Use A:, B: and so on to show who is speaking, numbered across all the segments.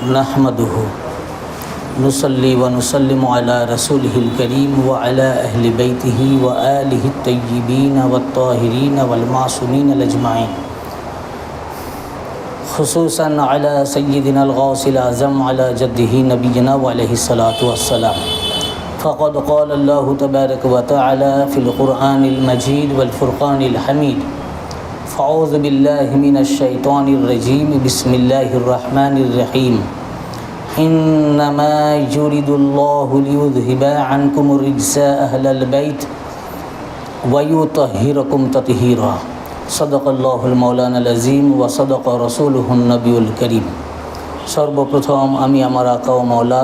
A: नहमदुहु नुसल्ली व नुसल्लिमु अला रसूलिहिल करीम व अला अहलि बैतिही व आलिहि तय्यिबीन व ताहिरीन वल मासूमीन अजमाइन खुसूसन अला सय्यिदिनल गौसिल आज़म अला जद्दिही नबीना व अलैहिस्सलातु वस्सलाम फ़क़द क़ाल अल्लाहु तबारक व तआला फ़िल क़ुरआनिल मजीद वल फ़ुरक़ानिल हमीद फ़अऊज़ु बिल्लाहि मिनश शैतानिर रजीम बिस्मिल्लाहिर रहमानिर रहीम इन्नमा युरिदुल्लाहु लियुज़हिबा अन्कुमुर रिज्सा अहलल बैत व युतहिरकुम तत्हीरा सदक़ल्लाहुल मौलानाल अज़ीम व सदक़ रसूलुहुन नबियुल करीम। सर्वप्रथम आमी आमार आका ও मौला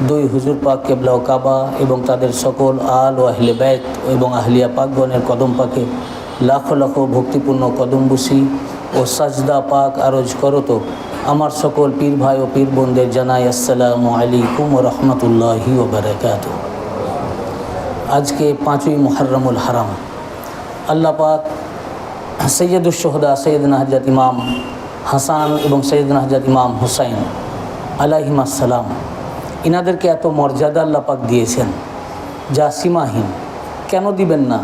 A: दुई हुजूर पाक केबला ও काबा एवं तादेर सकल आल ও आहले बैत एवं आहलिया पाकगणेर कदम पाके लाखो लाखो भक्तिपूर्ण कदमबुसी ও साजदा पाक आरज करतो आमार सकल पीर भाई ও पीर बोनदेर जानाई अस्सलामु आलैकुम व रहमतुल्लाहि व बाराकातुहु। आज के 5वीं मुहर्रमुल हराम अल्लाह पाक सैयदुश शुहदा सैयदना हजरत इमाम হাসান এবং সৈয়দনা হযরত ইমাম হুসাইন আলাইহিমাস সালাম ইনাদেরকে এত মর্যাদা আল্লাহ পাক দিয়েছেন যা সীমাহীন। কেন দিবেন না?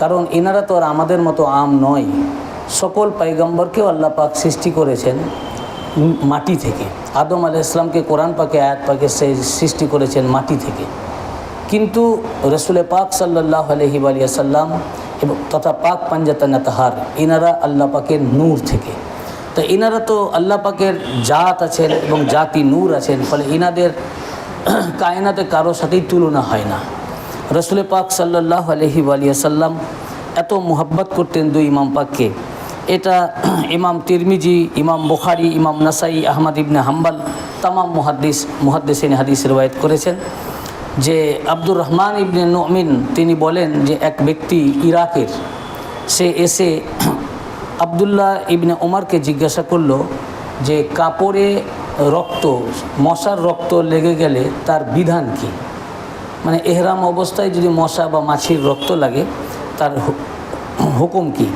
A: কারণ এনারা তো আর আমাদের মতো আম নয়। সকল পয়গম্বরকেও আল্লাহ পাক সৃষ্টি করেছেন মাটি থেকে। আদম আলাইহিস সালামকে কোরআন পাকে আয়াত পাকে সৃষ্টি করেছেন মাটি থেকে, কিন্তু রাসূল পাক সাল্লাল্লাহু আলাইহি ওয়া সাল্লাম এবং তথা পাক পাঞ্জাতান তাহার ইনারা আল্লাহ পাকের নূর থেকে। তো ইনারা তো আল্লাহ পাকের জাত আছেন এবং জাতি নূর আছেন, ফলে ইনাদের কায়নাতে কারো সাথেই তুলনা হয় না। রাসূল পাক সাল্লাল্লাহু আলাইহি ওয়া সাল্লাম এত মুহাব্বত করতেন দুই ইমাম পাককে। এটা ইমাম তিরমিজি, ইমাম বুখারী, ইমাম নাসাই, আহমদ ইবনে হাম্বল তামাম মুহাদ্দিসিন হাদিস রওয়ায়াত করেছেন যে আব্দুর রহমান ইবনে নুমিন তিনি বলেন যে এক ব্যক্তি ইরাকের, সে এসে আবদুল্লাহ ইবনে ওমরকে জিজ্ঞাসা করলো যে কাপড়ে রক্ত, মশার রক্ত লেগে গেলে তার বিধান কি, মানে এহরাম অবস্থায় যদি মশা বা মাছির রক্ত লাগে তার হুকুম কি।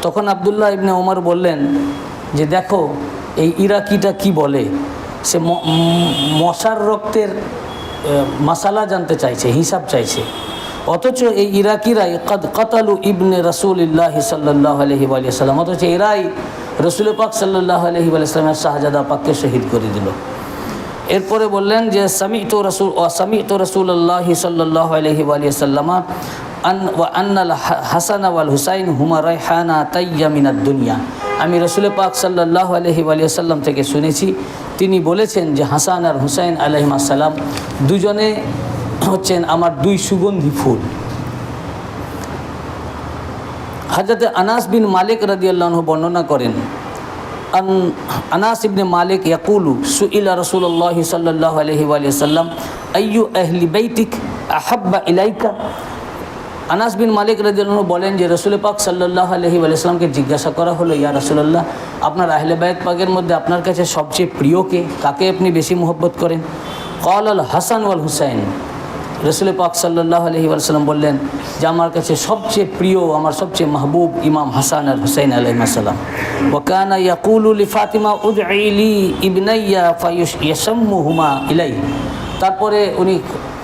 A: তখন আবদুল্লাহ ইবনে ওমর বললেন যে দেখো এই ইরাকিটা কি বলে, সে মশার রক্তের মাসালা জানতে চাইছে, হিসাব চাইছে, অথচ এই ইরাকিরাই কদ কাতালু ইবনে রাসূলিল্লাহ সাল্লাল্লাহু আলাইহি ওয়া সাল্লাম, অথচ এরাই রাসূল পাক সাল্লাল্লাহু আলাইহি ওয়া সাল্লামের শাহজাদা পাককে শহীদ করে দিল। এরপরে বললেন যে সামি'তু রাসূলুল্লাহ সাল্লাল্লাহু আলাইহি ওয়া সাল্লাম আন্নাল হাসান ওয়াল হুসাইন হুমা রায়হানা তাইয়্যা মিনাদ দুনিয়া। আমি রাসূল পাক সাল্লাল্লাহু আলাইহি ওয়া সাল্লাম থেকে শুনেছি তিনি বলেছেন যে হাসান আর হুসাইন আলাইহিস সালাম দুজনে হচ্ছেন আমার দুই সুগন্ধি ফুল। হযরত আনাস বিন মালিক রাদিয়াল্লাহু আনহু বর্ণনা করেন, আনাস ইবনে মালিক ইয়াকুলু সুইলা রাসূলুল্লাহ সাল্লাল্লাহু আলাইহি ওয়া সাল্লাম আইয়ু আহলি বাইতিক আহাব্বা ইলাইকা। আনাস বিন মালিক রাদিয়াল্লাহু আনহু বলেন যে রাসূল পাক সাল্লাল্লাহু আলাইহি ওয়া সাল্লামকে জিজ্ঞাসা করা হলো, ইয়া রাসূলুল্লাহ, আপনার আহলে বাইত পাকের মধ্যে আপনার কাছে সবচেয়ে প্রিয় কে, কাকে আপনি বেশি মুহব্বত করেন? ক্বাল আল হাসান ওয়াল হুসাইন। রাসূল পাক সাল্লাল্লাহু আলাইহি ওয়া সাল্লাম বললেন যে আমার কাছে সবচেয়ে প্রিয়, আমার সবচেয়ে মাহবুব ইমাম হাসান আর হুসাইন আলাইহিস সালাম। ওয়া কানা ইয়াকুলু লি ফাতিমা উদঈ লি ইবনাইয়া ফায়াশাম্মুহুমা ইলাই। তারপরে উনি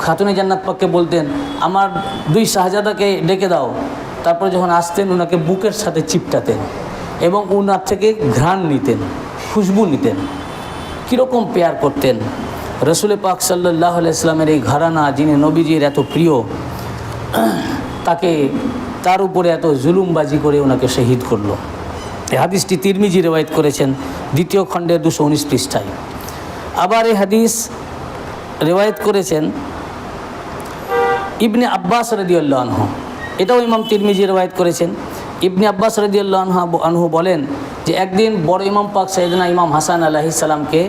A: খাতুনে জান্নাত পাককে বলতেন আমার দুই শাহজাদাকে ডেকে দাও। তারপরে যখন আসতেন ওনাকে বুকের সাথে চিপটাতেন এবং ওনার থেকে ঘ্রাণ নিতেন, খুশবু নিতেন। কীরকম পেয়ার করতেন রাসূল পাক সাল্লাল্লাহু আলাইহি সাল্লামের এই ঘরানা, যিনি নবীজির এত প্রিয়, তাকে তার উপরে এত জুলুমবাজি করে ওনাকে শহীদ করলো। এই হাদিসটি তিরমিজি রওয়ায়াত করেছেন 2য় খণ্ডের 219 পৃষ্ঠায়। আবার এই হাদিস রেওয়ায়াত করেছেন ইবনে আব্বাস রাদিয়াল্লাহু আনহু, এটাও ইমাম তিরমিজি রেওয়ায়াত করেছেন। ইবনে আব্বাস রাদিয়াল্লাহু আনহু বলেন যে একদিন বড় ইমাম পাক সাইয়েদনা ইমাম হাসান আলাইহিস সালামকে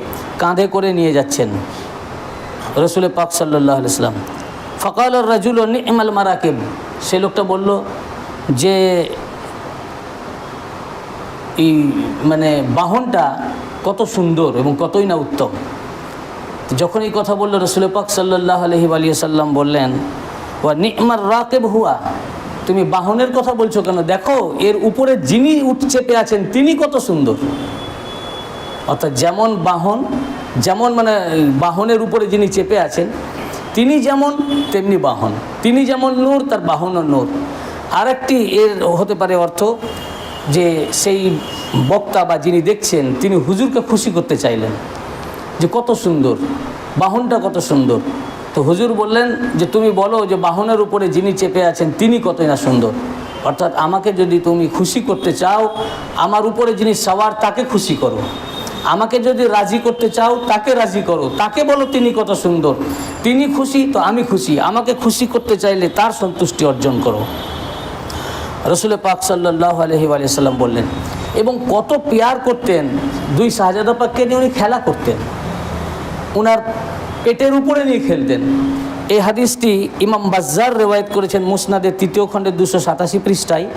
A: কাঁধে করে নিয়ে যাচ্ছেন রাসূল পাক সাল্লাল্লাহু আলাইহি সাল্লাম। ফাকাল আর রাজুল নি'মাল মারাকিব। সে লোকটা বলল যে এই মানে বাহনটা কত সুন্দর এবং কতই না উত্তম। যখন এই কথা বলল রাসূল পাক সাল্লাল্লাহু আলাইহি ওয়া সাল্লাম বললেন ওয়া নি'মার রাকিব হুয়া, তুমি বাহনের কথা বলছো কেন? দেখো এর উপরে যিনি চেপে আছেন তিনি কত সুন্দর। অর্থাৎ যেমন বাহন যেমন মানে বাহনের উপরে যিনি চেপে আছেন তিনি যেমন তেমনি বাহন, তিনি যেমন নূর তার বাহনও নূর। আরেকটি এর হতে পারে অর্থ যে সেই বক্তা বা যিনি দেখছেন তিনি হুজুরকে খুশি করতে চাইলেন যে কত সুন্দর বাহনটা, কত সুন্দর। তো হুজুর বললেন যে তুমি বলো যে বাহনের উপরে যিনি চেপে আছেন তিনি কতই না সুন্দর। অর্থাৎ আমাকে যদি তুমি খুশি করতে চাও, আমার উপরে যিনি সওয়ার তাকে খুশি করো। আমাকে যদি রাজি করতে চাও তাকে রাজি করো, তাকে বলো তিনি কত সুন্দর। তিনি খুশি তো আমি খুশি, আমাকে খুশি করতে চাইলে তার সন্তুষ্টি অর্জন করো। রসুল পাক সাল্লাল্লাহু আলাইহি ওয়াসাল্লাম বললেন। এবং কত পেয়ার করতেন, দুই শাহজাদা পাককে নিয়ে উনি খেলা করতেন, ওনার পেটের উপরে নিয়ে খেলতেন। এই হাদিসটি ইমাম বাজ্জার রেওয়ায়েত করেছেন মুসনাদের 3য় খণ্ডের 287 পৃষ্ঠায়,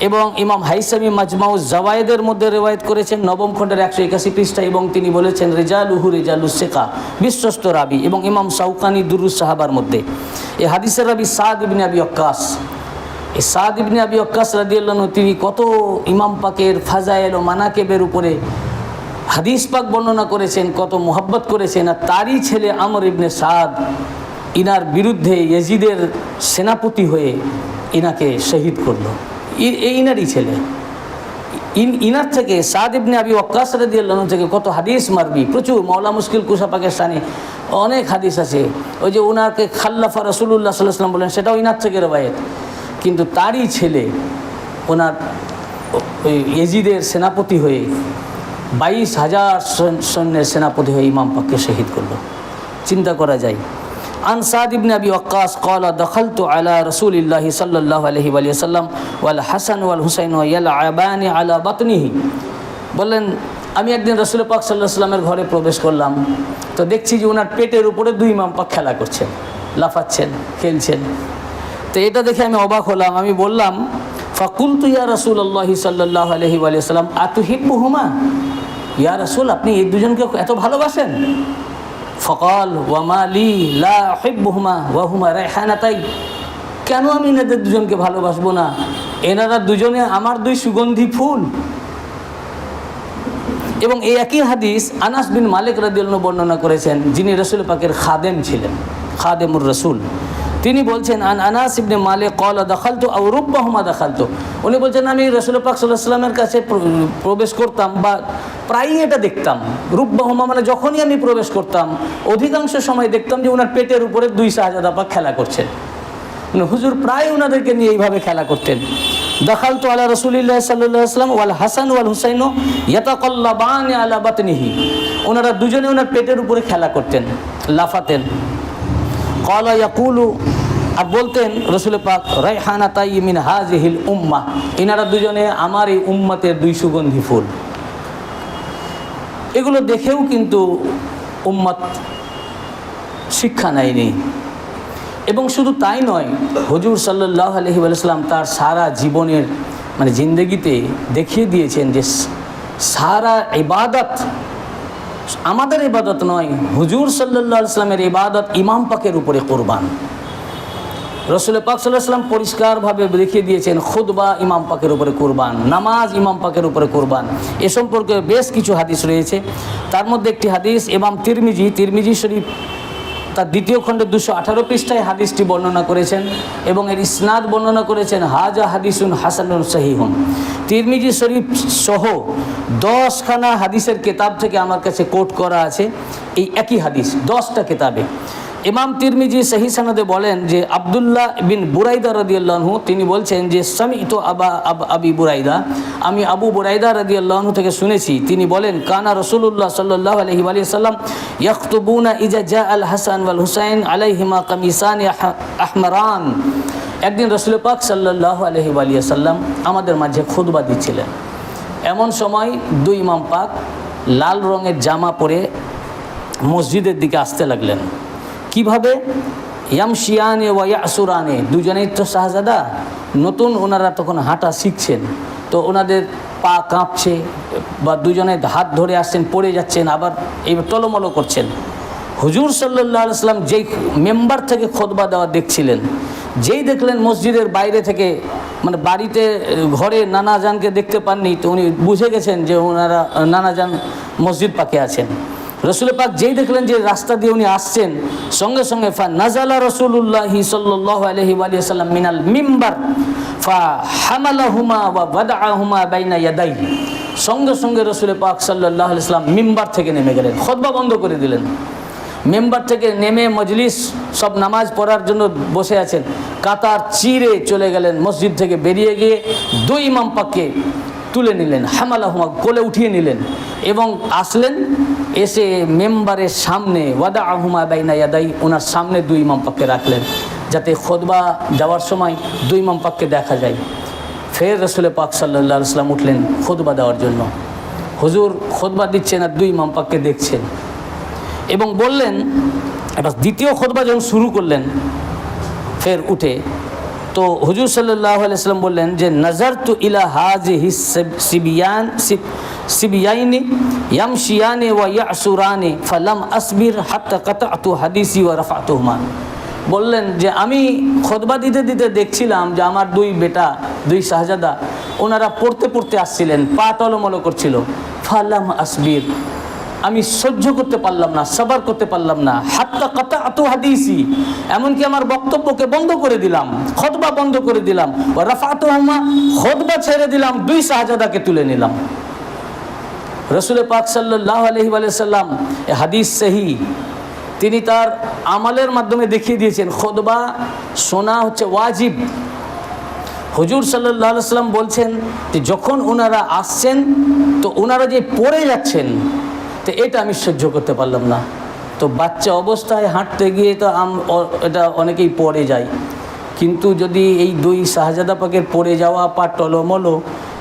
A: এবং ইমাম হাইসামি মাজমাউজ জাওয়ায়েদের মধ্যে রেওয়ায়েত করেছেন 9ম খণ্ডের 181 পৃষ্ঠায়, এবং তিনি বলেছেন রিজালুহু রিজালুস সিকা, বিশ্বস্ত রাবি। এবং ইমাম শাওকানি দুরুস সাহাবার মধ্যে এই হাদিসের রাবি সাদ ইবনে আবি ওয়াক্কাস। এই সাদ ইবনে আবি ওয়াক্কাস রাদিয়াল্লাহু আনহু তিনি কত ইমাম পাকের ফাজায়েল ও মানাকেবের উপরে হাদিস পাক বর্ণনা করেছেন, কত মোহাব্বত করেছেন। আর তারই ছেলে আমর ইবনে সাদ ইনার বিরুদ্ধে ইয়াজিদের সেনাপতি হয়ে ইনাকে শহীদ করলো। ইনারই ছেলে। ইনার থেকে সাদ ইবনে আবি ওয়াক্কাস রাদিয়াল্লাহু আনহু থেকে কত হাদিস মারবি, প্রচুর। মাওলা মুশকিল কুশা পাকিস্তানি অনেক হাদিস আছে। ওই যে ওনাকে খাল্লাফা রাসূলুল্লাহ সাল্লাল্লাহু আলাইহি ওয়াসাল্লাম বলেন, সেটাও ইনার থেকে রবায়েত। কিন্তু তারই ছেলে ওনার ওই ইয়াজিদের সেনাপতি হয়ে 22,000 সৈন্যের সেনাপতি হয়ে ইমাম পাককে শহীদ করলো। চিন্তা করা যায়। আন সাদ ইবনে আবি ওয়াক্কাস ক্বালা দাখালতু আলা রাসূলিল্লাহি সাল্লাল্লাহু আলাইহি ওয়াসাল্লাম ওয়াল হাসান ওয়াল হুসাইন ইয়ালআবানি আলা বাতনিহি। বললেন আমি একদিন রাসূল পাক সাল্লাল্লাহু আলাইহি ওয়াসাল্লামের ঘরে প্রবেশ করলাম, তো দেখছি যে ওনার পেটের উপরে দুই ইমাম পাক খেলা করছেন, লাফাচ্ছেন, খেলছেন। তো এটা দেখে আমি অবাক হলাম। আমি বললাম ফাকুলতু ইয়া রাসূলুল্লাহি সাল্লাল্লাহু আলাইহি ওয়াসাল্লাম আতুহিব্বুহুমা, ইয়া রাসূল আপনি এই দুজনকে এত ভালোবাসেন? ফকাল ওয়ামা লি লা উহিব্বুহুমা ওয়া হুমা রায়হানাতাই, কেন আমি এনাদের দুজনকে ভালোবাসবো না? এনারা দুজনে আমার দুই সুগন্ধি ফুল। এবং এই একই হাদিস আনাস বিন মালিক রাদিয়াল্লাহু আনহু বর্ণনা করেছেন, যিনি রাসূল পাকের খাদেম ছিলেন, খাদেমুর রাসূল। তিনি বলছেন আন আনাস ইবনে মালিক ক্বালা দাখালতু আও রুব্বাহুমা দাখালতু, উনি বলছেন আমি রাসূল পাক সাল্লাল্লাহু আলাইহি ওয়াসাল্লামের কাছে প্রবেশ করতাম বা প্রায়ই এটা দেখতাম। রুব্বাহুমা মানে যখনই আমি প্রবেশ করতাম অধিকাংশ সময় দেখতাম যে ওনার পেটের উপরে দুই শাহজাদা পাক খেলা করছেন। মানে হুজুর প্রায় ওনাদেরকে নিয়ে এইভাবে খেলা করতেন। দাখালতু আলা রাসূলিল্লাহ সাল্লাল্লাহু আলাইহি ওয়াসাল্লাম ওয়াল হাসান ওয়াল হুসাইন ইয়াতাকাল্লাবানি আলা বাতনিহি, ওনারা দুজনে ওনার পেটের উপরে খেলা করতেন, লাফাতেন। ক্বালা ইয়াকুলু, আর বলতেন রাসূল পাক রায়হানাতাই মিন হাযিহিল উম্মাহ, এনারা দুজনে আমার এই উম্মতের দুই সুগন্ধি ফুল। এগুলো দেখেও কিন্তু উম্মত শিক্ষা নেয়নি। এবং শুধু তাই নয়, হুজুর সাল্লাল্লাহু আলাইহি ওয়াসাল্লাম তার সারা জীবনের মানে জিন্দেগিতে দেখিয়ে দিয়েছেন যে সারা ইবাদত আমাদের ইবাদত নয়, হুজুর সাল্লাল্লাহু আলাইহি ওয়াসাল্লামের ইবাদত ইমাম পাকের উপরে কুরবান। রাসূল পাক সাল্লাল্লাহু আলাইহি ওয়াসাল্লাম পরিষ্কারভাবে দেখিয়ে দিয়েছেন খুতবা ইমাম পাকের উপরে কুরবান, নামাজ ইমাম পাকের উপরে কুরবান। এ সম্পর্কে বেশ কিছু হাদিস রয়েছে। তার মধ্যে একটি হাদিস ইমাম তিরমিজি শরীফ তার 2য় খণ্ডের 218 পৃষ্ঠায় হাদিসটি বর্ণনা করেছেন, এবং এর ইসনাদ বর্ণনা করেছেন হাজা হাদিসুন হাসানুন সহিহুন। তিরমিজি শরীফ সহ 10খানা হাদিসের কিতাব থেকে আমার কাছে কোট করা আছে এই একই হাদিস, 10টা কিতাবে। ইমাম তিরমিজি সহি সনদে বলেন যে আব্দুল্লাহ বিন বুরাইদা রাদিয়াল্লাহু আনহু তিনি বলছেন যে সামি'তু আবি বুরাইদা, আমি আবু বুরাইদা রাদিয়াল্লাহু আনহু থেকে শুনেছি, তিনি বলেন কানা রাসূলুল্লাহ সাল্লাল্লাহু আলাইহি ওয়াসাল্লাম ইয়াখতুবুনা ইজা জাআল হাসান ওয়াল হুসাইন আলাইহিমা কামিসান আহমারান। একদিন রাসূল পাক সাল্লাল্লাহু আলাইহি ওয়াসাল্লাম আমাদের মাঝে খুতবা দিচ্ছিলেন। এমন সময় দুই ইমাম পাক লাল রঙের জামা পরে মসজিদের দিকে আসতে লাগলেন। কিভাবে? ইয়ামশিয়ানে ওয়া ইয়াসুরানে, দুজনেই তো শাহজাদা, নতুন ওনারা তখন হাঁটা শিখছেন, তো ওনাদের পা কাঁপছে বা দুজনে হাত ধরে আসছেন, পড়ে যাচ্ছেন, আবার এই টলমলো করছেন। হুজুর সাল্লাল্লাহু আলাইহি ওয়াসাল্লাম যেই মেম্বার থেকে খুতবা দেওয়া দেখছিলেন, যেই দেখলেন মসজিদের বাইরে থেকে মানে বাড়িতে ঘরে নানাজানকে দেখতে পাননি, তো উনি বুঝে গেছেন যে ওনারা নানাজান মসজিদ পাকে আছেন। রসুল পাক যেই দেখলেন যে রাস্তা দিয়ে উনি আসছেন, সঙ্গে সঙ্গে ফা নাজালা রাসূলুল্লাহি সাল্লাল্লাহু আলাইহি ওয়া সাল্লাম মিনাল মিম্বার ফা হামালাহুমা ওয়া ওয়াদাআহুমা বাইনা ইয়াদাইহি। সঙ্গে সঙ্গে রসুল পাক সাল্লাল্লাহু আলাইহি সাল্লাম মিম্বার থেকে নেমে গেলেন, খুতবা বন্ধ করে দিলেন। মেম্বার থেকে নেমে মজলিস সব নামাজ পড়ার জন্য বসে আছেন, কাতার চিরে চলে গেলেন, মসজিদ থেকে বেরিয়ে গিয়ে দুই ইমাম পাককে তুলে নিলেন, হামালাহুমা কোলে উঠিয়ে নিলেন এবং আসলেন, এসে মেম্বারের সামনে ওয়াদাআহুমা বাইনা ইয়াদাই, ওনার সামনে দুই ইমাম পাককে রাখলেন যাতে খুতবা যাওয়ার সময় দুই ইমাম পাককে দেখা যায়। ফের রসুল পাক সাল্লাল্লাহু আলাইহি ওয়াসাল্লাম উঠলেন খুতবা দেওয়ার জন্য। হুজুর খুতবা দিচ্ছেন আর দুই ইমাম পাককে দেখছেন এবং বললেন, এবার দ্বিতীয় খুতবা যখন শুরু করলেন ফের উঠে, তো হুজুর সাল্লাল্লাহু আলাইহি ওয়াসাল্লাম বললেন যে নাজারতু ইলা হাযিহি সিবিয়াইনি ইয়ামশিয়ানি ওয়া ইয়াসুরানি ফালাম আসবির হাত্তা কাতাতু হাদিসি ওয়া রাফাতুহুমা। বললেন যে আমি খুতবা দিতে দিতে দেখছিলাম যে আমার দুই বেটা, দুই শাহজাদা, ওনারা পড়তে পড়তে আসছিলেন, পা টলমলো করছিল। ফালাম আসবির, আমি সহ্য করতে পারলাম না, সবার করতে পারলাম না। হাত্তা কাতাতু হাদিসি, এমনকি আমার বক্তব্যকে বন্ধ করে দিলাম, খুতবা বন্ধ করে দিলাম। ওয়া রাফাতুহুমা, খুতবা ছেড়ে দিলাম, দুই শাহজাদাকে তুলে নিলাম। রসুল পাক সাল্লাল্লাহু আলাইহি ওয়া সাল্লাম এ হাদিস সহি, তিনি তার আমলের মাধ্যমে দেখিয়ে দিয়েছেন খুতবা শোনা হচ্ছে ওয়াজিব। হুজুর সাল্লাল্লাহু আলাইহি ওয়াসাল্লাম বলছেন যে যখন ওনারা আসছেন তো ওনারা যে পড়ে যাচ্ছেন, তো এটা আমি সহ্য করতে পারলাম না। তো বাচ্চা অবস্থায় হাঁটতে গিয়ে তো এটা অনেকেই পড়ে যায়, কিন্তু যদি এই দুই শাহজাদা পাকের পড়ে যাওয়া, পা টলমলো,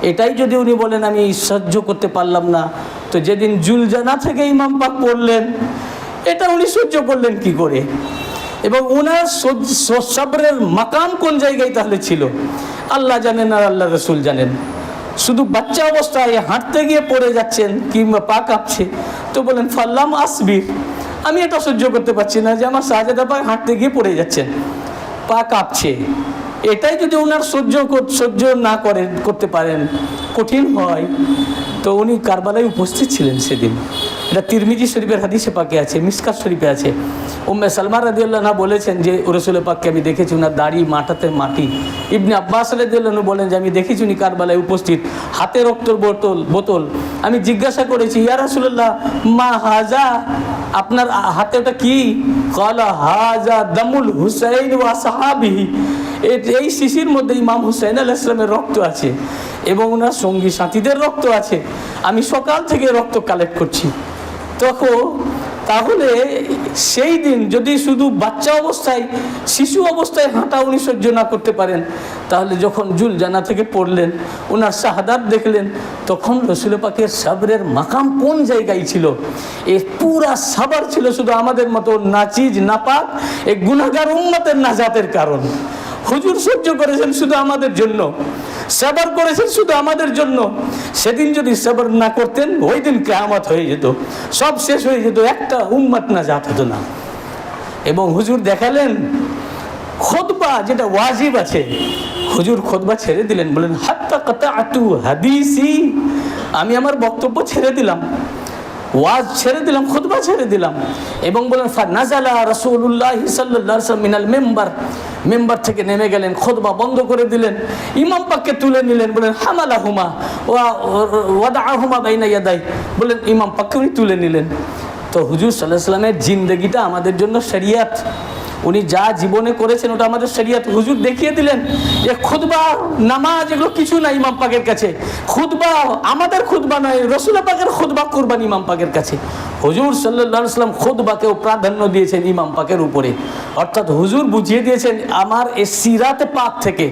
A: এটাই যদি উনি বলেন আমি সহ্য করতে পারলাম না, তো যেদিন জুলজানা থেকে ইমাম পাক পড়লেন এটা উনি সহ্য করলেন কি করে? এবং ওনার সবরের মাকাম কোন জায়গায় তাহলে ছিল আল্লাহ জানেন আর আল্লাহ রসুল জানেন। শুধু বাচ্চা অবস্থায় হাঁটতে গিয়ে পড়ে যাচ্ছেন কিংবা পা কাঁপছে, তো বলেন ফাল্লাম আসবির, আমি এটা সহ্য করতে পারছি না যে আমার শাহজাদা পাক হাঁটতে গিয়ে পড়ে যাচ্ছেন, পা কাঁপছে। এটাই যদি ওনার সহ্য না করতে পারেন, কঠিন হয়, তো উনি কারবালায় উপস্থিত ছিলেন সেদিন। এটা তিরমিজি শরীফের হাদিসে পাকে আছে, মিসকাত শরীফে আছে। উম্মে সালমা রাদিয়াল্লাহু আনহা বলেছেন যে রাসূল পাককে আমি দেখেছি ওনার দাড়ি মাথাতে মাটি। ইবনে আব্বাস রাদিয়াল্লাহু আনহু বলেন যে আমি দেখেছি উনি কারবালায় উপস্থিত, হাতে রক্তের বোতল। আমি জিজ্ঞাসা করেছি ইয়া রাসূলুল্লাহ মা হাজা, আপনার হাতে ওটা কি? ক্বালা হাজা দামুল হুসাইন ওয়া সাহাবিহি, এই শিশির মধ্যে ইমাম হুসাইন আলাইহিস সালামের রক্ত আছে এবং ওনার সঙ্গী সাথীদের রক্ত আছে, আমি সকাল থেকে রক্ত কালেক্ট করছি। তাহলে সেই দিন যদি শুধু বাচ্চা অবস্থায়, শিশু অবস্থায় হাঁটা উনি সহ্য না করতে পারেন, তাহলে যখন জুলজানা থেকে পড়লেন, ওনার শাহাদাত দেখলেন, তখন রসুল পাকের সাবরের মাকাম কোন জায়গায় ছিল? এই পুরা সাবর ছিল শুধু আমাদের মতো নাচিজ নাপাক এই গুনাহগার উম্মতের নাজাতের কারণ। হুজুর সহ্য করেছেন শুধু আমাদের জন্য, সবর করেছেন শুধু আমাদের জন্য। সেদিন যদি সবর না করতেন, ওই দিন কিয়ামত হয়ে যেত, সব শেষ হয়ে যেত, একটা উম্মত নাজাত হতো না। এবং হুজুর দেখালেন খুতবা যেটা ওয়াজিব আছে, হুজুর খুতবা ছেড়ে দিলেন, বলেন হাত্তা কাতাতু হাদিসি, আমি আমার বক্তব্য ছেড়ে দিলাম, ওয়াজ ছেড়ে দিলাম, খুতবা ছেড়ে দিলাম। এবং বলেন ফানাজালা রাসূলুল্লাহ সাল্লাল্লাহু আলাইহি ওয়াসাল্লাম মিনাল মেম্বার থেকে নেমে গেলেন, খুতবা বন্ধ করে দিলেন, ইমাম পাককে তুলে নিলেন, বলেন হামালাহুমা ওয়া ওয়াদাআহুমা বাইনা ইয়াদাই, বলেন ইমাম পাককে উনি তুলে নিলেন। তো হুজুর সাল্লাল্লাহু আলাইহি ওয়াসাল্লামের জিন্দেগিটা আমাদের জন্য শরিয়ত, উনি যা জীবনে করেছেন ওটা আমাদের শরিয়ত। হুজুর দেখিয়ে দিলেন যে খুতবা, নামাজ এগুলো কিছু না ইমাম পাকের কাছে, খুতবা আমাদের খুতবা নয়, রাসূল পাকের খুতবা কুরবান ইমাম পাকের কাছে। হুজুর সাল্লাল্লাহু আলাইহি ওয়াসাল্লাম খুতবাকেও প্রাধান্য দিয়েছেন ইমাম পাকের উপরে, অর্থাৎ হুজুর বুঝিয়ে দিয়েছেন আমার এই সিরাতে পাক থেকে,